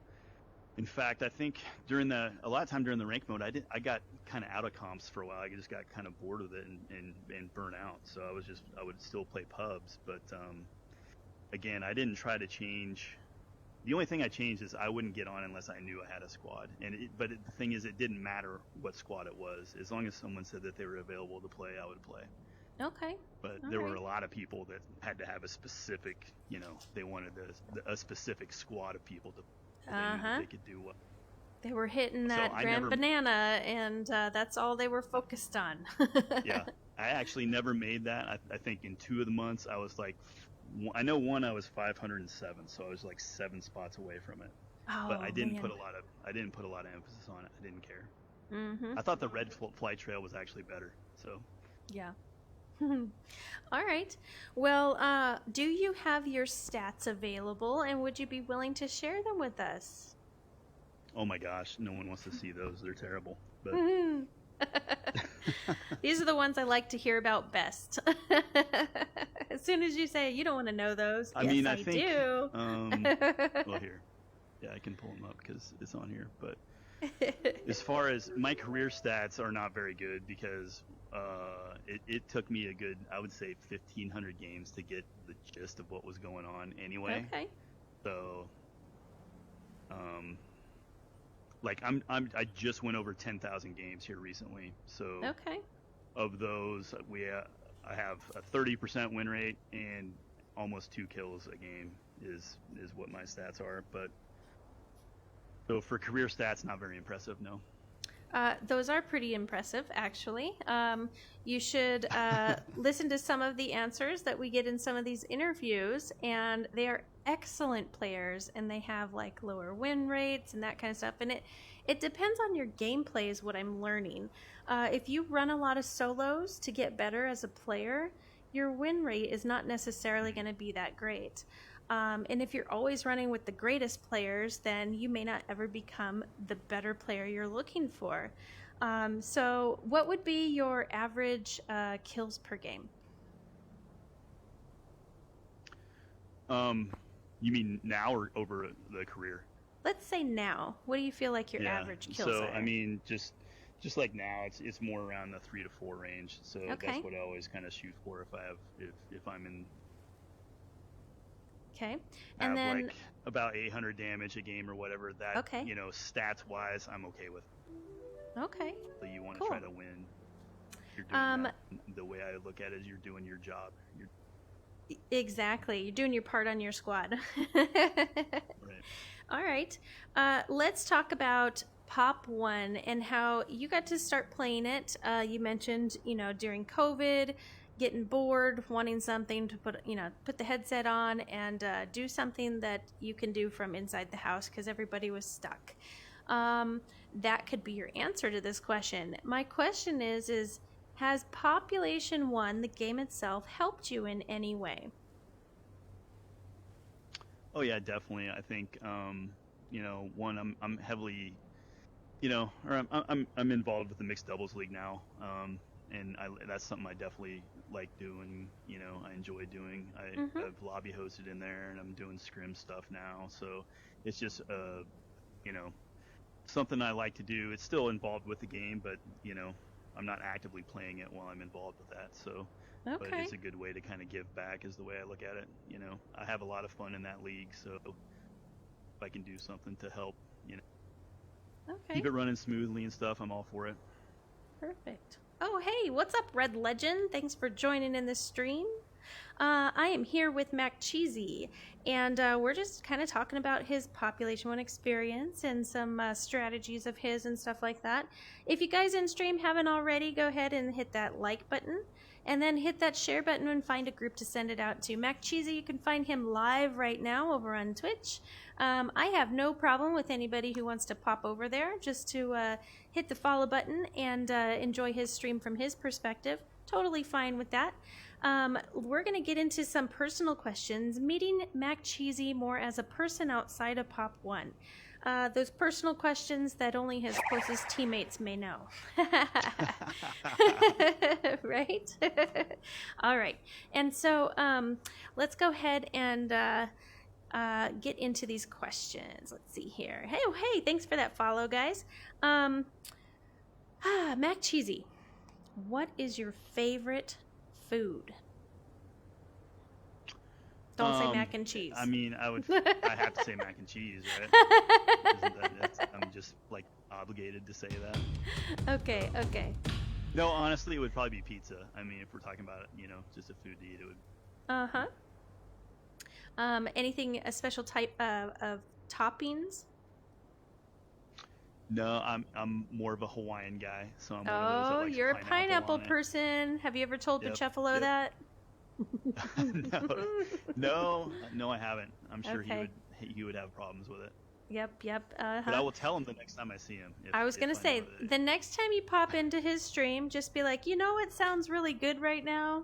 in fact, I think a lot of time during the rank mode, I got kind of out of comps for a while. I just got kind of bored with it and burnt out. So I would still play pubs, but again, I didn't try to change. The only thing I changed is I wouldn't get on unless I knew I had a squad. But the thing is, it didn't matter what squad it was. As long as someone said that they were available to play, I would play. Okay. But there were a lot of people that had to have a specific, you know, they wanted a specific squad of people to they knew that they could do what. They were hitting that grand banana, and that's all they were focused on. Yeah. I actually never made that. I think in 2 of the months I was like, I know one I was 507, so I was like 7 spots away from it. Oh, but I didn't put a lot of emphasis on it. I didn't care. I thought the red flight trail was actually better. So yeah. All right. Well, do you have your stats available, and would you be willing to share them with us? Oh my gosh, no one wants to see those. They're terrible. But these are the ones I like to hear about best. As soon as you say you don't want to know those, I think, do. Well, here, yeah, I can pull them up because it's on here. But as far as my career stats are not very good because it took me a good, I would say, 1,500 games to get the gist of what was going on anyway. Okay. So, like I just went over 10,000 games here recently. So okay. Of those, I have a 30% win rate and almost 2 kills a game is what my stats are. But so for career stats, not very impressive, no. Those are pretty impressive, actually. You should listen to some of the answers that we get in some of these interviews, and they are excellent players, and they have like lower win rates and that kind of stuff. And it depends on your gameplay is what I'm learning. If you run a lot of solos to get better as a player, your win rate is not necessarily going to be that great. And if you're always running with the greatest players, then you may not ever become the better player you're looking for. So what would be your average kills per game? You mean now or over the career? Let's say now. What do you feel like your average kills are? So, I mean, just Just like now, it's more around the 3 to 4 range. So Okay. that's what I always kind of shoot for if I'm in Okay. have And then, like about 800 damage a game or whatever. That okay. stats wise, I'm okay with. Okay. So you want to Cool. try to win. You're doing that. The way I look at it is you're doing your job. Exactly. You're doing your part on your squad. Right. All right. Let's talk about Pop 1 and how you got to start playing it. You mentioned, during COVID, getting bored, wanting something to put the headset on and do something that you can do from inside the house because everybody was stuck. That could be your answer to this question. My question is has Population 1, the game itself, helped you in any way? Oh yeah, definitely. I think one, I'm heavily, or I'm involved with the mixed doubles league now, and that's something I definitely like doing. I enjoy doing. I've lobby hosted in there, and I'm doing scrim stuff now. So it's just something I like to do. It's still involved with the game, but I'm not actively playing it while I'm involved with that. So. Okay. But it's a good way to kind of give back is the way I look at it. I have a lot of fun in that league, so if I can do something to help, Okay. keep it running smoothly and stuff, I'm all for it. Perfect. Oh, hey, what's up, Red Legend? Thanks for joining in the stream. I am here with MackCheesy, and we're just kind of talking about his Population 1 experience and some strategies of his and stuff like that. If you guys in stream haven't already, go ahead and hit that like button, and then hit that share button and find a group to send it out to. MackCheesy, you can find him live right now over on Twitch. I have no problem with anybody who wants to pop over there just to hit the follow button and enjoy his stream from his perspective. Totally fine with that. We're going to get into some personal questions, meeting MackCheesy more as a person outside of Pop 1. Those personal questions that only his closest teammates may know. Right? All right. And so let's go ahead and get into these questions. Let's see here. Hey, thanks for that follow, guys. MackCheesy, what is your favorite food? Don't say mac and cheese. I mean, I have to say mac and cheese, right? I'm just like obligated to say that. Okay. No, honestly, it would probably be pizza. I mean, if we're talking about just a food to eat, it would. Anything, a special type of toppings? No, I'm more of a Hawaiian guy, so I'm one of those that likes you're a pineapple on it. person. Have you ever told Buffalo that? No, I haven't. I'm sure Okay. he would have problems with it. Yep. But I will tell him the next time I see him. I was going to say, the next time you pop into his stream, just be like, what sounds really good right now?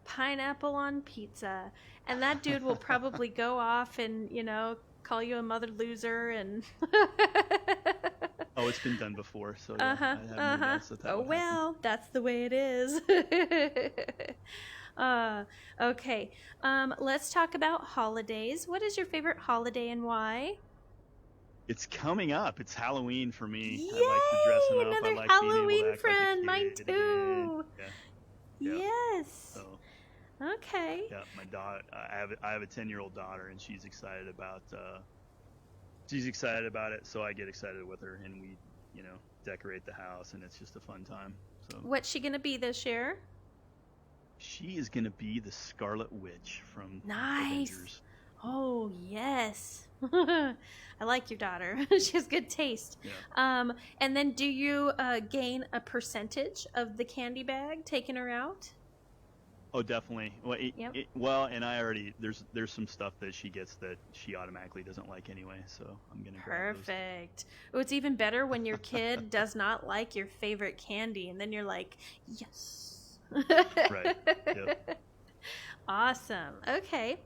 Pineapple on pizza. And that dude will probably go off and, call you a mother loser and... Oh, it's been done before, so I have no doubts that would happen. That's the way it is. Okay. Let's talk about holidays. What is your favorite holiday and why? It's coming up. It's Halloween for me. Yay! I like the dressing up. Another I like Halloween being able to friend. act Mine like a kid too. again. Yeah. Yes. So, okay. yeah, my daughter. I have a 10-year-old daughter, and she's excited about. She's excited about it, so I get excited with her, and we, decorate the house, and it's just a fun time. So. What's she gonna be this year? She is gonna be the Scarlet Witch from Nice. Avengers. Oh yes. I like your daughter. She has good taste. Yeah. And then do you gain a percentage of the candy bag taking her out? Oh, definitely. Well, and I already there's some stuff that she gets that she automatically doesn't like anyway, so I'm gonna grab those. Perfect. Oh, it's even better when your kid does not like your favorite candy, and then you're like, yes. Right. Yep. Awesome. Okay.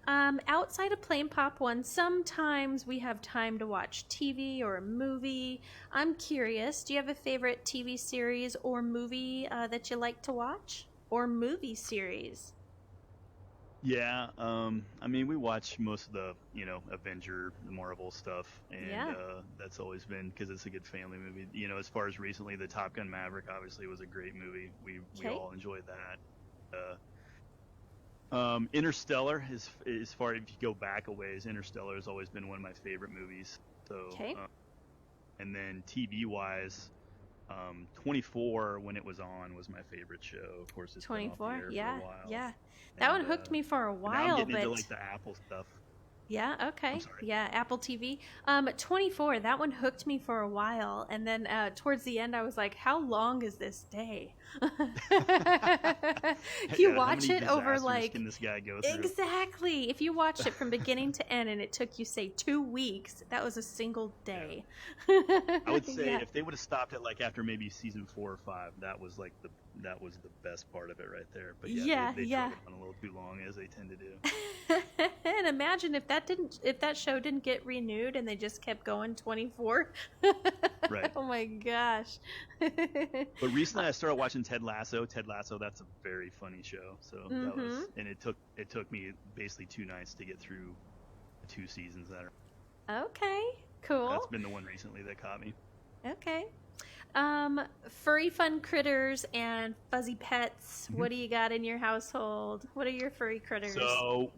Outside of playing Pop 1, sometimes we have time to watch TV or a movie. I'm curious, do you have a favorite TV series or movie that you like to watch? Or movie series? Yeah, I mean, we watch most of the, the Marvel stuff, and Yeah. that's always been because it's a good family movie. You know, as far as recently, the Top Gun Maverick obviously was a great movie. We Okay. all enjoyed that. Interstellar is far if you go back a ways. Interstellar has always been one of my favorite movies. So, Okay. and then TV wise, 24 when it was on was my favorite show. Of course, it's been off the 24. air for a Yeah. while, Yeah. That and one hooked me for a now I'm while, getting into but like the Apple stuff. yeah, I'm okay. sorry. Yeah, Apple TV. 24, that one hooked me for a while. And then towards the end, I was like, how long is this day? You Yeah, how watch many it over disasters like, can this guy go through? exactly. If you watched it from beginning to end and it took you, say, 2 weeks, that was a single day. I would say Yeah. if they would have stopped it like after maybe season 4 or 5, that was like that was the best part of it right there. But yeah, Yeah, they yeah. drove it on a little too long as they tend to do. And imagine if that show didn't get renewed and they just kept going 24. Right. Oh my gosh. But recently I started watching Ted Lasso. Ted Lasso, that's a very funny show. So that was, and it took me basically 2 nights to get through the 2 seasons that are. Okay, cool. That's been the one recently that caught me. Okay. Furry fun critters and fuzzy pets. What do you got in your household? What are your furry critters? So,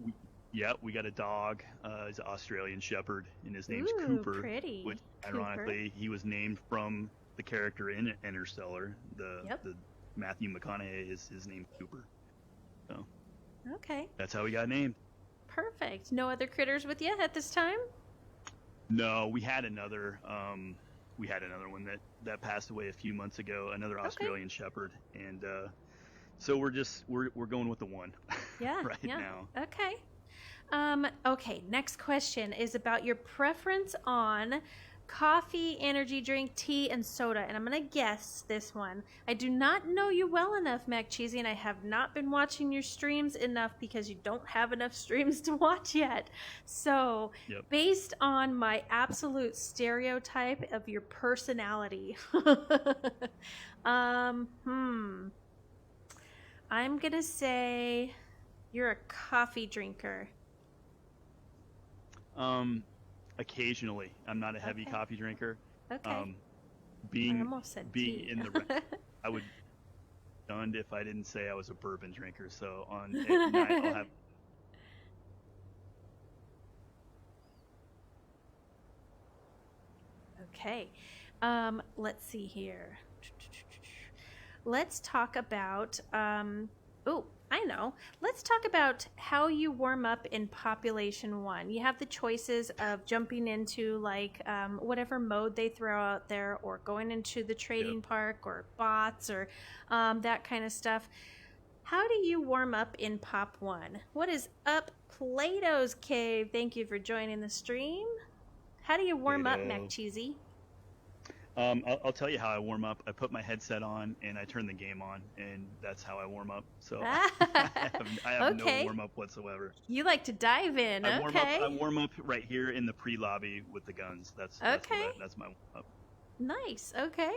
we got a dog. He's an Australian Shepherd, and his name's Ooh, Cooper. pretty. Which, Cooper. ironically, he was named from the character in Interstellar. The Matthew McConaughey is his name Cooper. So, okay. that's how he got named. Perfect. No other critters with you at this time? No, we had another. We had another one that passed away a few months ago. Another Australian Shepherd, and so we're going with the one. Yeah. right now. Okay. Okay. Next question is about your preference on coffee, energy drink, tea, and soda. And I'm going to guess this one. I do not know you well enough, MackCheesy, and I have not been watching your streams enough because you don't have enough streams to watch yet. So, based on my absolute stereotype of your personality, I'm going to say you're a coffee drinker. Occasionally, I'm not a heavy coffee drinker. Okay. Being I almost said being tea. in the I would be stunned if I didn't say I was a bourbon drinker. So at night I'll have. Okay. Let's see here. Let's talk about I know. Let's talk about how you warm up in Population 1. You have the choices of jumping into like whatever mode they throw out there, or going into the trading park, or bots, or that kind of stuff. How do you warm up in Pop 1? What is up, Plato's Cave? Thank you for joining the stream. How do you warm up, MackCheesy? I'll tell you how I warm up. I put my headset on and I turn the game on, and that's how I warm up. So I have no warm up whatsoever. You like to dive in. I warm up right here in the pre-lobby with the guns. That's my warm up. Nice. Okay.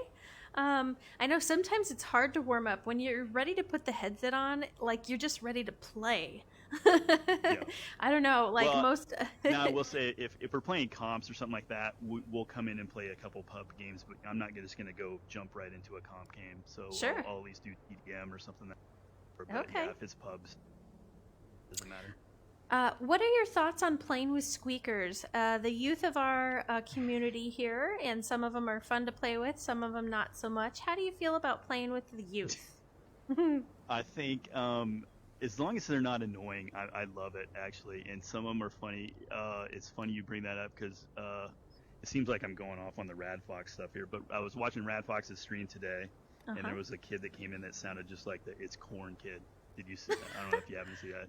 I know sometimes it's hard to warm up when you're ready to put the headset on. Like you're just ready to play. I don't know. Like most. Now I will say, if we're playing comps or something like that, we'll come in and play a couple pub games. But I'm not just gonna go jump right into a comp game. So I'll at least do TDM or something. Yeah, if it's pubs, doesn't matter. What are your thoughts on playing with squeakers? The youth of our community here, and some of them are fun to play with, some of them not so much. How do you feel about playing with the youth? I think as long as they're not annoying, I love it, actually. And some of them are funny. It's funny you bring that up because it seems like I'm going off on the Rad Fox stuff here, but I was watching Rad Fox's stream today, and there was a kid that came in that sounded just like the It's Corn kid. Did you see that? I don't know if you haven't seen that.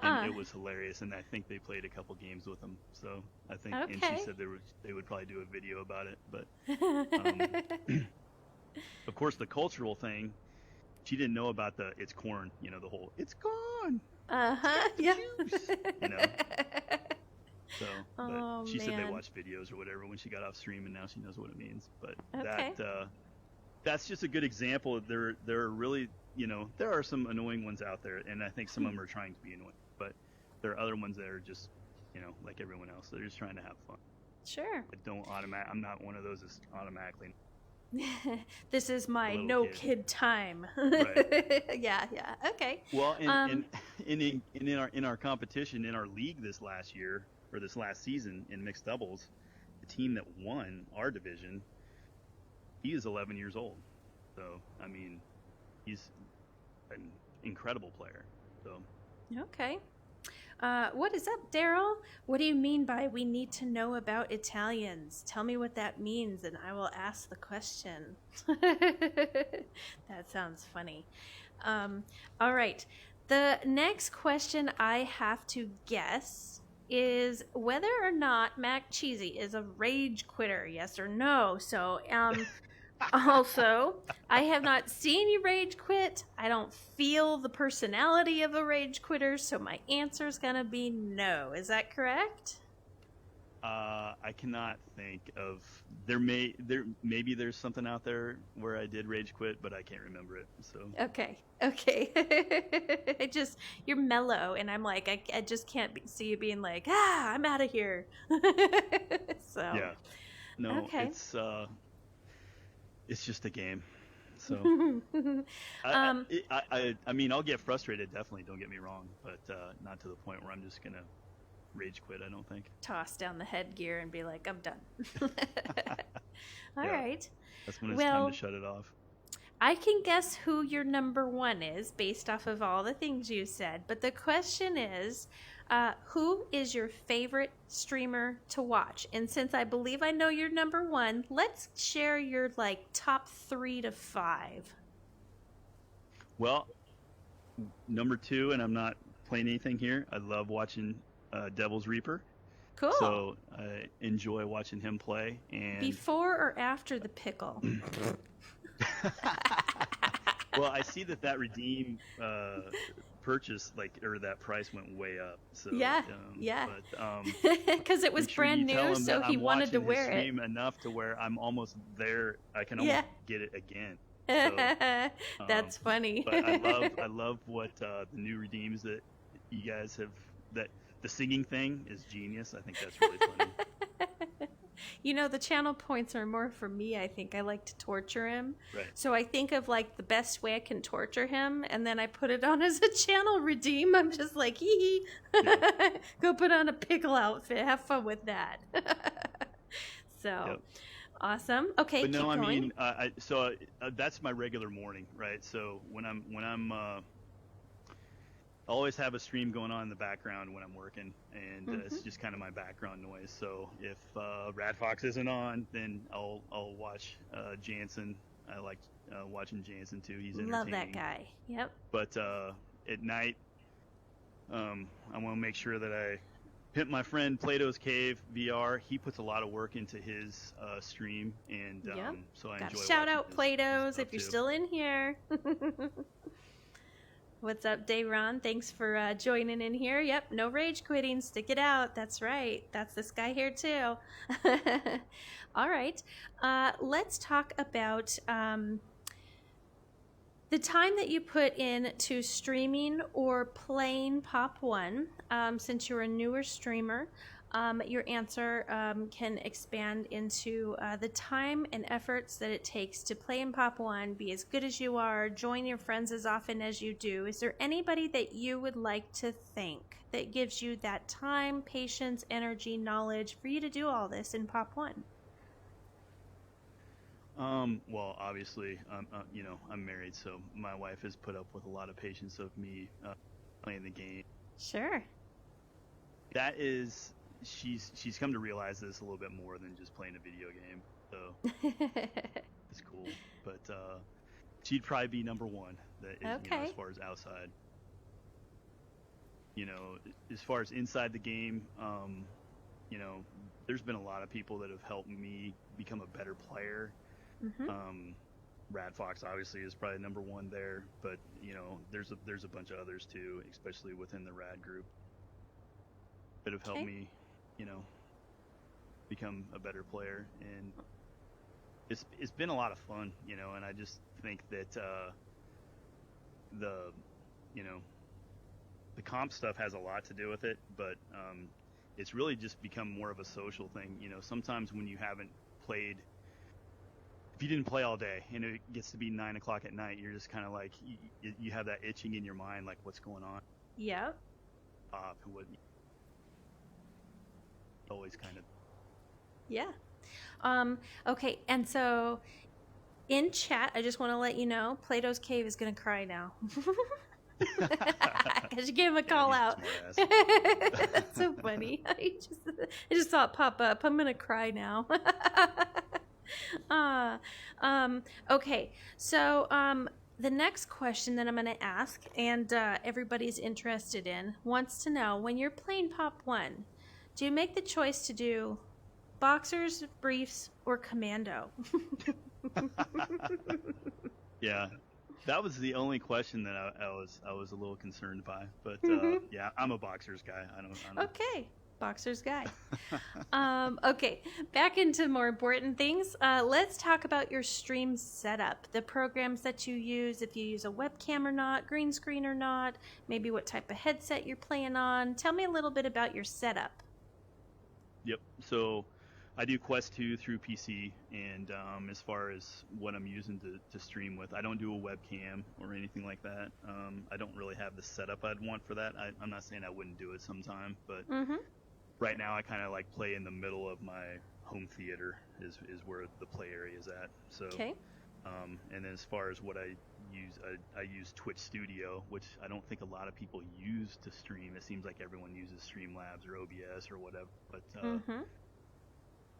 And it was hilarious, and I think they played a couple games with him. So I think, and she said they would probably do a video about it. But of course, the cultural thing, she didn't know about the It's Corn. You know, the whole It's Corn. Yeah. Juice, you know. So, but she said they watched videos or whatever when she got off stream, and now she knows what it means. But that's just a good example. There are really, there are some annoying ones out there, and I think some of them are trying to be annoying. but there are other ones that are just, like everyone else. They're just trying to have fun. Sure. I'm not one of those that's automatically. This is my no kid time. Right. Yeah. Okay. Well, and in our competition, in our league this last year, or this last season in mixed doubles, the team that won our division, he is 11 years old. So, I mean, he's an incredible player. So. Okay. What is up, Daryl? What do you mean by we need to know about Italians? Tell me what that means, and I will ask the question. That sounds funny. All right. The next question I have to guess is whether or not MackCheesy is a rage quitter, yes or no. So, also, I have not seen you rage quit. I don't feel the personality of a rage quitter, so my answer is going to be no. Is that correct? I cannot think of maybe there's something out there where I did rage quit, but I can't remember it. So okay. You're mellow, and I'm like I just can't see you being like I'm out of here. So yeah, no, okay. It's just a game. So I mean, I'll get frustrated, definitely, don't get me wrong, but not to the point where I'm just gonna rage quit, I don't think. Toss down the headgear and be like, I'm done. All right. That's when it's time to shut it off. I can guess who your number one is based off of all the things you said, but the question is, who is your favorite streamer to watch? And since I believe I know your number one, let's share your top 3 to 5. Well, number 2, and I'm not playing anything here, I love watching Devil's Reaper. Cool. So I enjoy watching him play. And before or after the pickle? Well, I see that redeem purchase or that price went way up. So yeah. But because it was brand new, so he wanted to wear it enough to where I'm almost there. I can almost get it again. So, that's funny. But I love what the new redeems that you guys have. That the singing thing is genius. I think that's really funny. The channel points are more for me. I think I like to torture him. Right. So I think of the best way I can torture him, and then I put it on as a channel redeem. I'm just like, hee. Yeah. Go put on a pickle outfit. Have fun with that. So, awesome. Okay, but no, keep going. I mean, that's my regular morning, right? So when I'm I always have a stream going on in the background when I'm working, and it's just kind of my background noise. So if Rad Fox isn't on, then I'll watch Jansen. I like watching Jansen too. He's entertaining. Love that guy. Yep. But at night, I want to make sure that I pimp my friend Plato's Cave VR. He puts a lot of work into his stream, and so I enjoy. Shout out Plato's if you're still in here. What's up, Dayron? Thanks for joining in here. Yep, no rage quitting. Stick it out. That's right. That's this guy here, too. All right. Let's talk about the time that you put into streaming or playing Pop 1. Since you're a newer streamer, your answer can expand into the time and efforts that it takes to play in Pop 1, be as good as you are, join your friends as often as you do. Is there anybody that you would like to thank that gives you that time, patience, energy, knowledge for you to do all this in Pop 1? Well, obviously, I'm married, so my wife has put up with a lot of patience of me playing the game. Sure. That is... She's come to realize this a little bit more than just playing a video game, so it's cool. But she'd probably be number one. As far as outside, as far as inside the game, there's been a lot of people that have helped me become a better player. Rad Fox obviously is probably number one there, but there's a bunch of others too, especially within the Rad group, that have helped me. Become a better player, and it's been a lot of fun, and I just think that the comp stuff has a lot to do with it, but it's really just become more of a social thing. Sometimes when you haven't played, if you didn't play all day and it gets to be 9 o'clock at night, you're just kind of like, you have that itching in your mind, like what's going on. Yep. Who would always kind of. Yeah. Okay, and so in chat, I just want to let you know, Plato's Cave is going to cry now. Because you gave him a call out. That's so funny. I just saw it pop up. I'm going to cry now. Okay, so the next question that I'm going to ask, and everybody's interested in, wants to know, when you're playing Pop 1, do you make the choice to do boxers, briefs, or commando? Yeah, that was the only question that I was a little concerned by. But yeah, I'm a boxers guy. I don't. Okay, boxers guy. Okay, back into more important things. Let's talk about your stream setup, the programs that you use, if you use a webcam or not, green screen or not, maybe what type of headset you're playing on. Tell me a little bit about your setup. Yep. So I do Quest 2 through PC, and as far as what I'm using to stream with, I don't do a webcam or anything like that. I don't really have the setup I'd want for that. I'm not saying I wouldn't do it sometime, but right now I kind of like play in the middle of my home theater is where the play area is at. So, okay. And then as far as what I use Twitch Studio, which I don't think a lot of people use to stream. It seems like everyone uses Streamlabs or OBS or whatever, but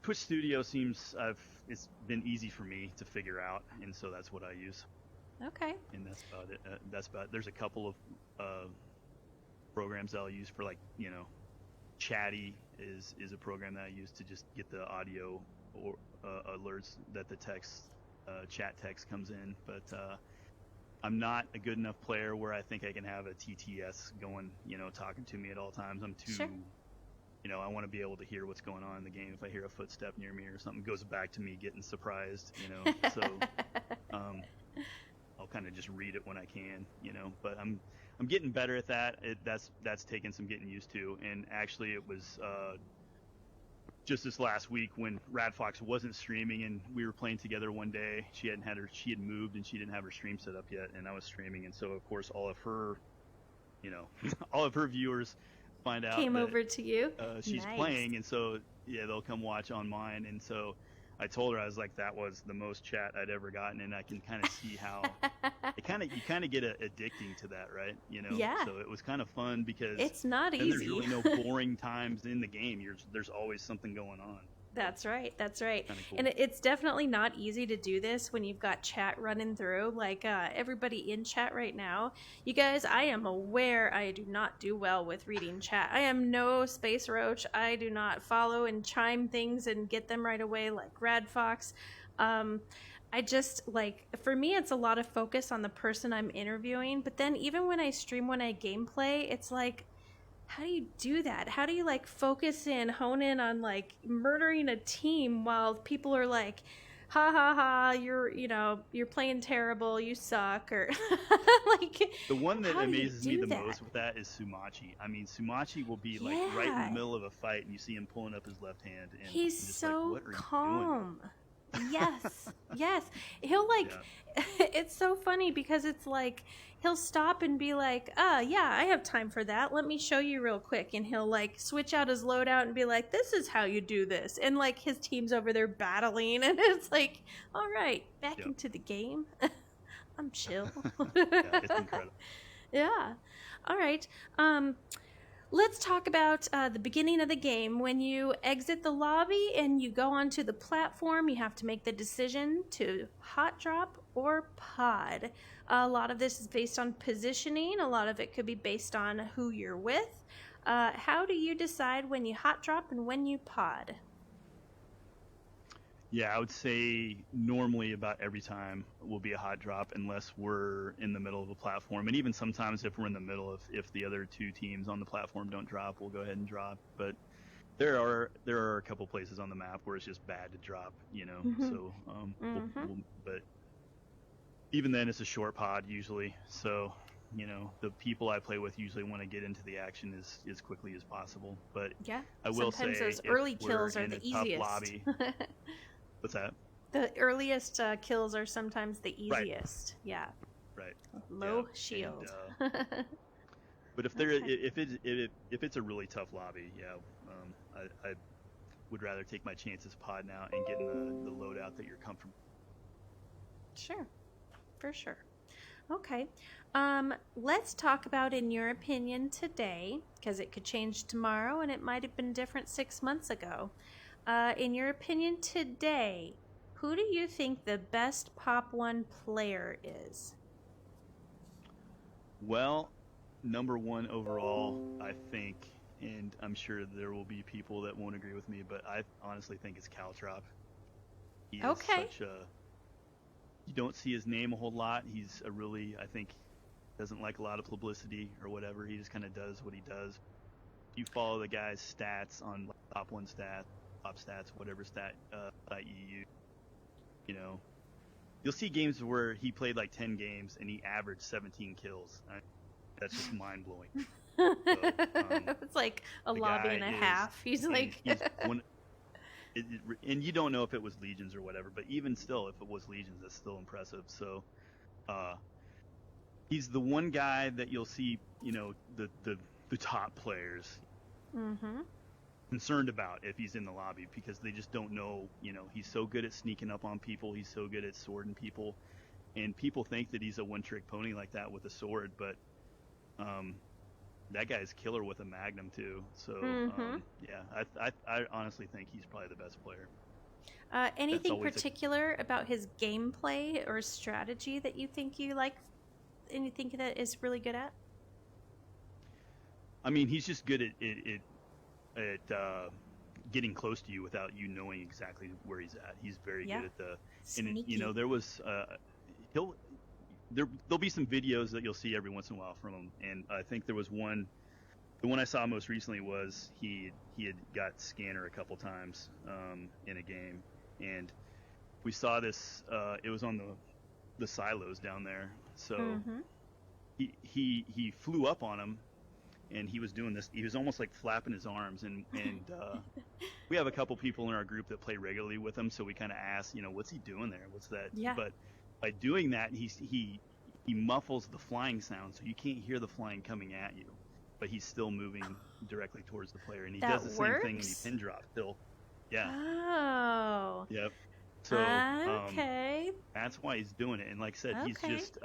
Twitch Studio it's been easy for me to figure out, and so that's what I use. Okay. And that's about it. There's a couple of programs that I'll use for, like, Chatty is a program that I use to just get the audio or alerts that the chat text comes in, but I'm not a good enough player where I think I can have a TTS going, talking to me at all times. I'm too, sure. I want to be able to hear what's going on in the game. If I hear a footstep near me or something, goes back to me getting surprised, so I'll kind of just read it when I can, but I'm getting better at that. That's taken some getting used to, and actually it was just this last week when Rad Fox wasn't streaming and we were playing together one day. She had moved and she didn't have her stream set up yet, and I was streaming, and so of course all of her viewers find out came over to you. She's nice. Playing, and so they'll come watch on mine, and so I told her, I was like, that was the most chat I'd ever gotten, and I can kind of see how you kind of get addicting to that, right? Yeah. So it was kind of fun because it's not easy. There's really no boring times in the game. There's always something going on. That's right. Cool. And it's definitely not easy to do this when you've got chat running through. Like everybody in chat right now, you guys, I am aware I do not do well with reading chat. I am no space roach. I do not follow and chime things and get them right away like Rad Fox. I just, like, for me, it's a lot of focus on the person I'm interviewing. But then even when I stream, when I gameplay, it's like, how do you do that? How do you, like, focus in, hone in on, like, murdering a team while people are like, ha ha ha, you're playing terrible, you suck, or like. The one that amazes me the most with that is Sumachi. I mean, Sumachi will be like right in the middle of a fight, and you see him pulling up his left hand, and he's just so like, what are calm. You doing? Yes. He'll it's so funny because it's like he'll stop and be like, yeah, I have time for that. Let me show you real quick. And he'll like switch out his loadout and be like, this is how you do this. And like his team's over there battling. And it's like, all right, back into the game. I'm chill. It's incredible. Yeah. All right. Let's talk about the beginning of the game. When you exit the lobby and you go onto the platform, you have to make the decision to hot drop or pod. A lot of this is based on positioning. A lot of it could be based on who you're with. How do you decide when you hot drop and when you pod? Yeah, I would say normally about every time will be a hot drop unless we're in the middle of a platform. And even sometimes if we're in the middle, if the other two teams on the platform don't drop, we'll go ahead and drop. But there are a couple places on the map where it's just bad to drop, So, but even then it's a short pod usually. So the people I play with usually want to get into the action as quickly as possible. But Yeah. I will Sometimes say, those if early we're kills are in the a tough easiest. lobby, what's that? The earliest kills are sometimes the Right. easiest. Yeah. Right. Low Yeah. shield. But if it's a really tough lobby, yeah, I would rather take my chances podding out and getting the loadout that you're comfortable. Sure, for sure. Okay, let's talk about, in your opinion, today, because it could change tomorrow and it might have been different 6 months ago. In your opinion today, who do you think the best Pop 1 player is? Well, number one overall, I think, and I'm sure there will be people that won't agree with me, but I honestly think it's Caltrop. He is such a... You don't see his name a whole lot. He's a really, I think, doesn't like a lot of publicity or whatever. He just kind of does what he does. If you follow the guy's stats on Top 1 stats, Top Stats, whatever stat site you use, you'll see games where he played like 10 games and he averaged 17 kills. That's just mind blowing. It's like a lobby and a half. He's like, and you don't know if it was Legions or whatever, but even still, if it was Legions, that's still impressive. So, he's the one guy that you'll see, the top players concerned about if he's in the lobby, because they just don't know. He's so good at sneaking up on people. He's so good at swording people, and people think that he's a one-trick pony like that with a sword, but that guy's killer with a magnum too. So yeah, I honestly think he's probably the best player. Anything particular about his gameplay or strategy that you think you like? Anything that is really good at? I mean, he's just good at getting close to you without you knowing exactly where he's at. He's very good at the sneaky. And there was there'll be some videos that you'll see every once in a while from him, and I think there was one. The one I saw most recently was he had got scanner a couple times in a game, and we saw this. It was on the silos down there, so he flew up on him, and he was doing this. He was almost like flapping his arms, and we have a couple people in our group that play regularly with him, so we kind of ask, what's he doing there? What's that? Yeah. But by doing that, he muffles the flying sound, so you can't hear the flying coming at you, but he's still moving directly towards the player, and he does the same thing when he pin drops. Oh. Yep. So okay. That's why he's doing it, and like I said, he's just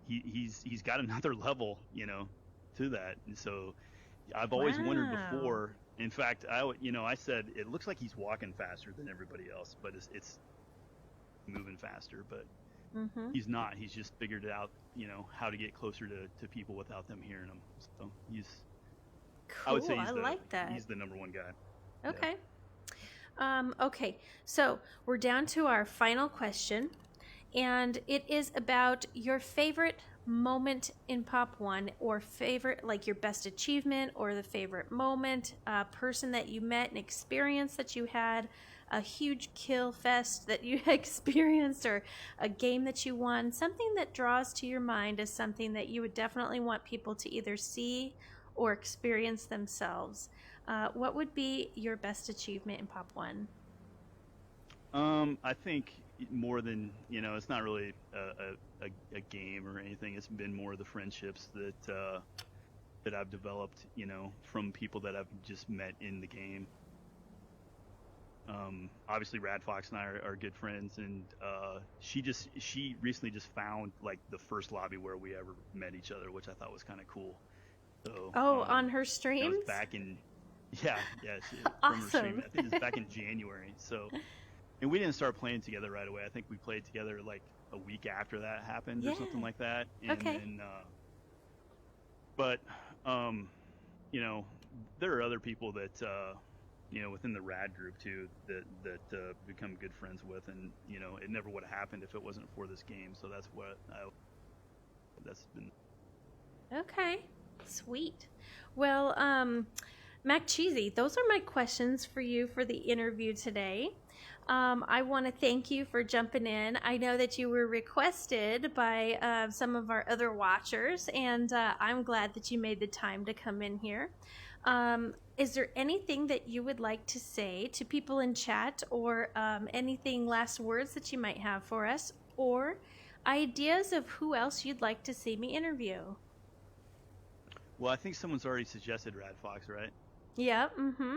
he's got another level, to that, and so I've always wondered before. In fact, I said it looks like he's walking faster than everybody else, but it's moving faster, but he's not. He's just figured out, how to get closer to people without them hearing him. So he's cool. I would say like that. He's the number one guy. Okay. Yeah. Okay. So we're down to our final question, and it is about your favorite moment in Pop 1, or favorite, like your best achievement, or the favorite moment, person that you met, an experience that you had, a huge kill fest that you experienced, or a game that you won, something that draws to your mind as something that you would definitely want people to either see or experience themselves. What would be your best achievement in Pop 1? I think more than, it's not really a game or anything. It's been more the friendships that I've developed, from people that I've just met in the game. Obviously Rad Fox and I are good friends, and she recently just found like the first lobby where we ever met each other, which I thought was kind of cool. So on her streams? That was back in awesome. From her stream. I think it was back in January. So, and we didn't start playing together right away. I think we played together like a week after that happened or something like that. And then, but there are other people that within the Rad group too that become good friends with, and it never would have happened if it wasn't for this game. So that's been okay. Sweet. Well, MackCheesy, those are my questions for you for the interview today. I want to thank you for jumping in. I know that you were requested by some of our other watchers, and I'm glad that you made the time to come in here. Is there anything that you would like to say to people in chat, or anything last words that you might have for us, or ideas of who else you'd like to see me interview? Well, I think someone's already suggested Rad Fox, right? Yep. Mm-hmm.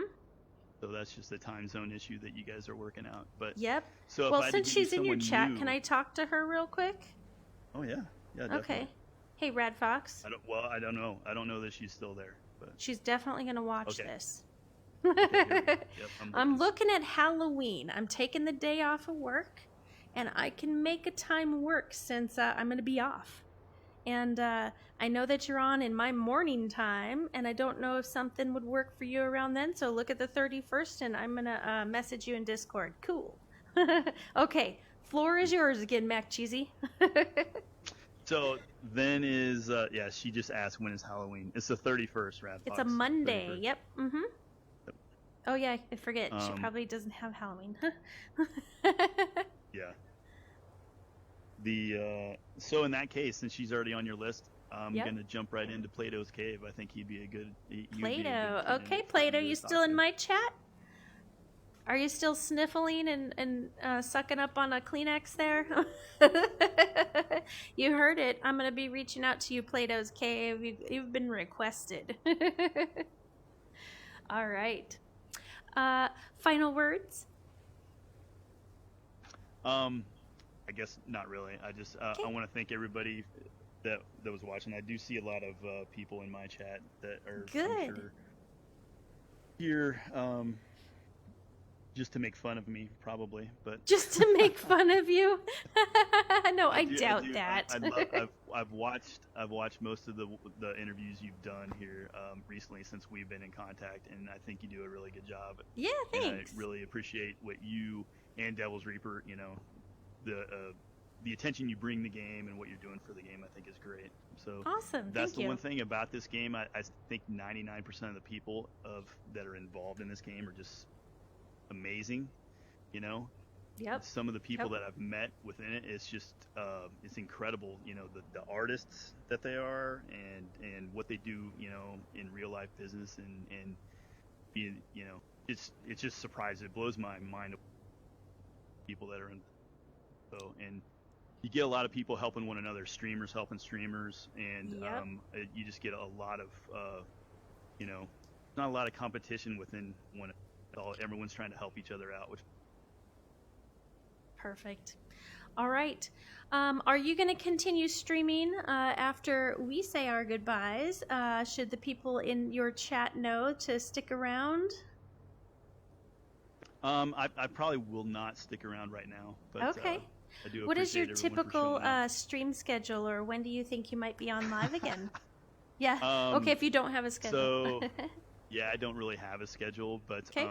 So that's just a time zone issue that you guys are working out. But Yep. so Well, if I had to since give you she's in your someone chat, new- can I talk to her real quick? Oh yeah, definitely. Okay. Hey, Rad Fox. I don't know. I don't know that she's still there, but She's definitely going to watch Okay. this. okay, here we go. Yep, I'm looking at Halloween. I'm taking the day off of work, and I can make a time work since I'm going to be off. And I know that you're on in my morning time, and I don't know if something would work for you around then. So look at the 31st, and I'm going to message you in Discord. Cool. Okay, floor is yours again, MackCheesy. So then is she just asked when is Halloween. It's the 31st, Rad Fox. It's a Monday. 31st. Yep. Mm-hmm. Yep. Oh, yeah, I forget. She Um, probably doesn't have Halloween. Yeah. So in that case, since she's already on your list, I'm Yep. gonna jump right into Plato's Cave. I think he'd be a good Plato. Okay, Plato, you still in my chat? Are you still sniffling and sucking up on a Kleenex there? You heard it. I'm going to be reaching out to you, Plato's Cave. You've been requested. All right. Final words? I guess not really. I just I want to thank everybody that was watching. I do see a lot of people in my chat that are Good. I'm sure here just to make fun of me, probably. But Just to make fun of you? No, I doubt do. that. I've watched most of the interviews you've done here recently since we've been in contact, and I think you do a really good job. Yeah, thanks. And I really appreciate what you and Devil's Reaper, the attention you bring the game and what you're doing for the game, I think is great. So Awesome. that's Thank the you. one thing about this game. I think 99% of the people that are involved in this game are just amazing. Yep. Some of the people that I've met within it, it's just it's incredible. The artists that they are and what they do, in real life business and being, it's just surprising. It blows my mind. People that are in, so and you get a lot of people helping one another, streamers helping streamers, and Yep. you just get a lot of not a lot of competition within one. Everyone's trying to help each other out, which. Perfect. All right. Are you going to continue streaming after we say our goodbyes? Should the people in your chat know to stick around? I probably will not stick around right now, but Okay. I do What is your appreciate everyone for typical showing up. stream schedule, or when do you think you might be on live again? Yeah. Um, Okay, if you don't have a schedule. So, yeah, I don't really have a schedule, but 'Kay.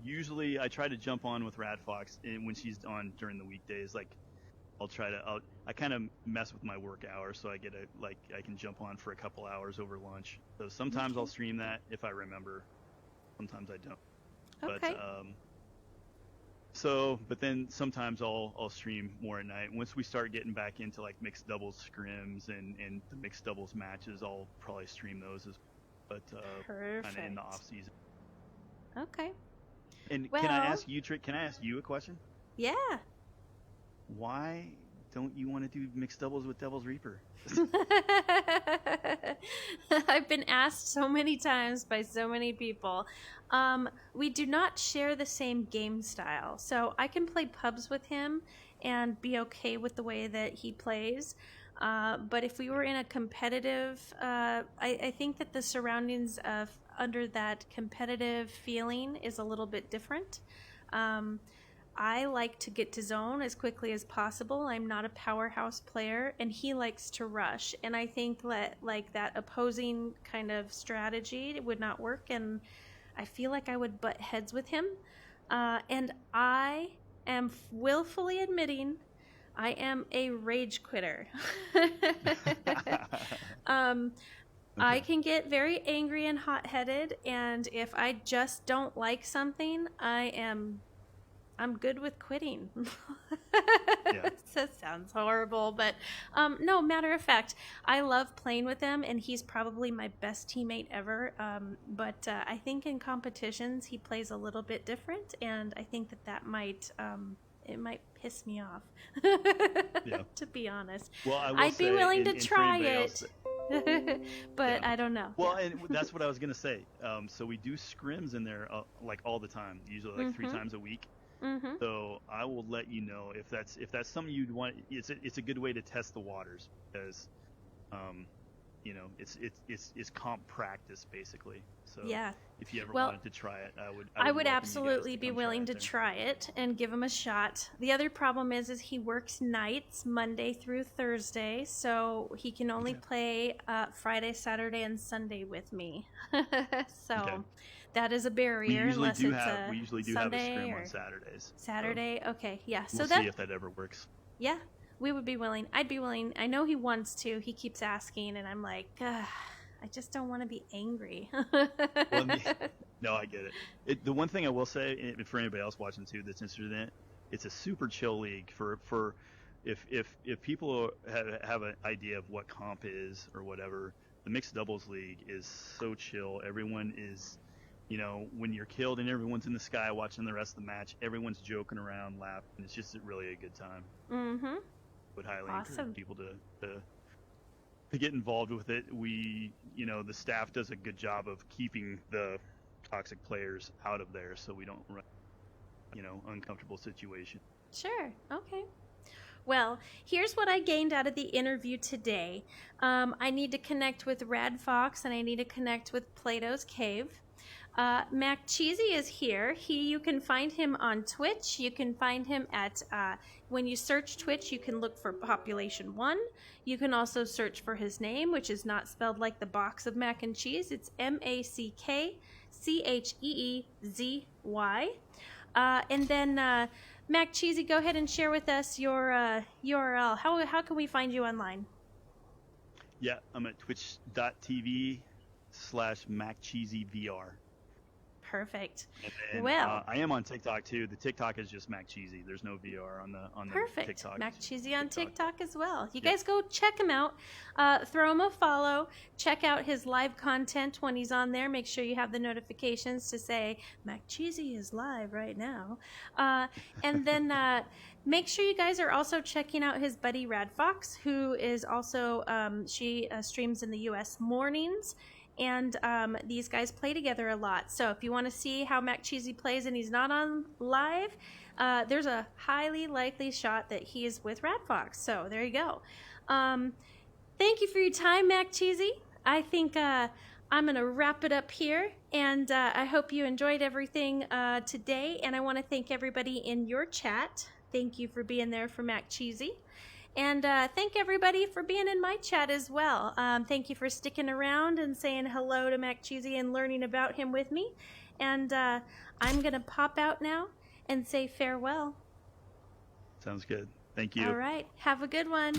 Usually I try to jump on with Rad Fox when she's on during the weekdays. Like, I kind of mess with my work hours, so I can jump on for a couple hours over lunch. So sometimes I'll stream that if I remember. Sometimes I don't. Okay. But then sometimes I'll stream more at night. Once we start getting back into like mixed doubles scrims and the mixed doubles matches, I'll probably stream those kind of in the off season. Okay. And Well- can I ask you a question? Yeah. Why don't you want to do mixed doubles with Devil's Reaper? I've been asked so many times by so many people. We do not share the same game style, so I can play pubs with him and be okay with the way that he plays. But if we were in a competitive, I think that the surroundings of under that competitive feeling is a little bit different. I like to get to zone as quickly as possible. I'm not a powerhouse player, and he likes to rush. And I think that that opposing kind of strategy would not work, and I feel like I would butt heads with him. And I am willfully admitting I am a rage quitter. I can get very angry and hot-headed, and if I just don't like something, I'm good with quitting. Yeah. That sounds horrible, but no, matter of fact, I love playing with him, and he's probably my best teammate ever. But I think in competitions he plays a little bit different, and I think that might it might piss me off. Yeah. To be honest, Well, I'd be willing to try it. But Yeah. I don't know. Well, and that's what I was gonna say. So we do scrims in there like all the time, usually like 3 times a week. Mm-hmm. So I will let you know if that's something you'd want. It's a good way to test the waters because, it's comp practice basically. So Yeah. if you ever wanted to try it, I would I would welcome you guys absolutely to be come willing to there. try it and give him a shot. The other problem is he works nights Monday through Thursday, so he can only play Friday, Saturday, and Sunday with me. So that is a barrier unless it's We usually do have a scrim on Saturdays. Saturday. Okay, yeah. So We'll see if that ever works. Yeah, we would be willing. I'd be willing. I know he wants to. He keeps asking, and I'm like, I just don't want to be angry. Well, no, I get it. The one thing I will say, and for anybody else watching too that's interested in it, it's a super chill league for if people have an idea of what comp is or whatever. The mixed doubles league is so chill. Everyone is, when you're killed and everyone's in the sky watching the rest of the match, everyone's joking around, laughing. It's just really a good time. Mm-hmm. Would highly encourage people to get involved with it. The staff does a good job of keeping the toxic players out of there, so we don't run, uncomfortable situations. Sure. Okay. Well, here's what I gained out of the interview today. I need to connect with Rad Fox, and I need to connect with Plato's Cave. MackCheesy is here. You can find him on Twitch. You can find him at, when you search Twitch, you can look for Population 1. You can also search for his name, which is not spelled like the box of mac and cheese. It's MackCheezy. And then, MackCheesy, go ahead and share with us your URL. How can we find you online? Yeah, I'm at twitch.tv/MackCheesyVR. Perfect. And, well, I am on TikTok too. The TikTok is just MackCheesy. There's no VR on the perfect. TikTok. MackCheesy on TikTok as well. You guys go check him out. Throw him a follow. Check out his live content when he's on there. Make sure you have the notifications to say MackCheesy is live right now. And then make sure you guys are also checking out his buddy Rad Fox, who is also she streams in the U.S. mornings. And these guys play together a lot. So if you want to see how MackCheesy plays and he's not on live, there's a highly likely shot that he is with Rad Fox. So there you go. Thank you for your time, MackCheesy. I think I'm going to wrap it up here. And I hope you enjoyed everything today. And I want to thank everybody in your chat. Thank you for being there for MackCheesy. And thank everybody for being in my chat as well. Thank you for sticking around and saying hello to MackCheesy and learning about him with me. And I'm going to pop out now and say farewell. Sounds good. Thank you. All right. Have a good one.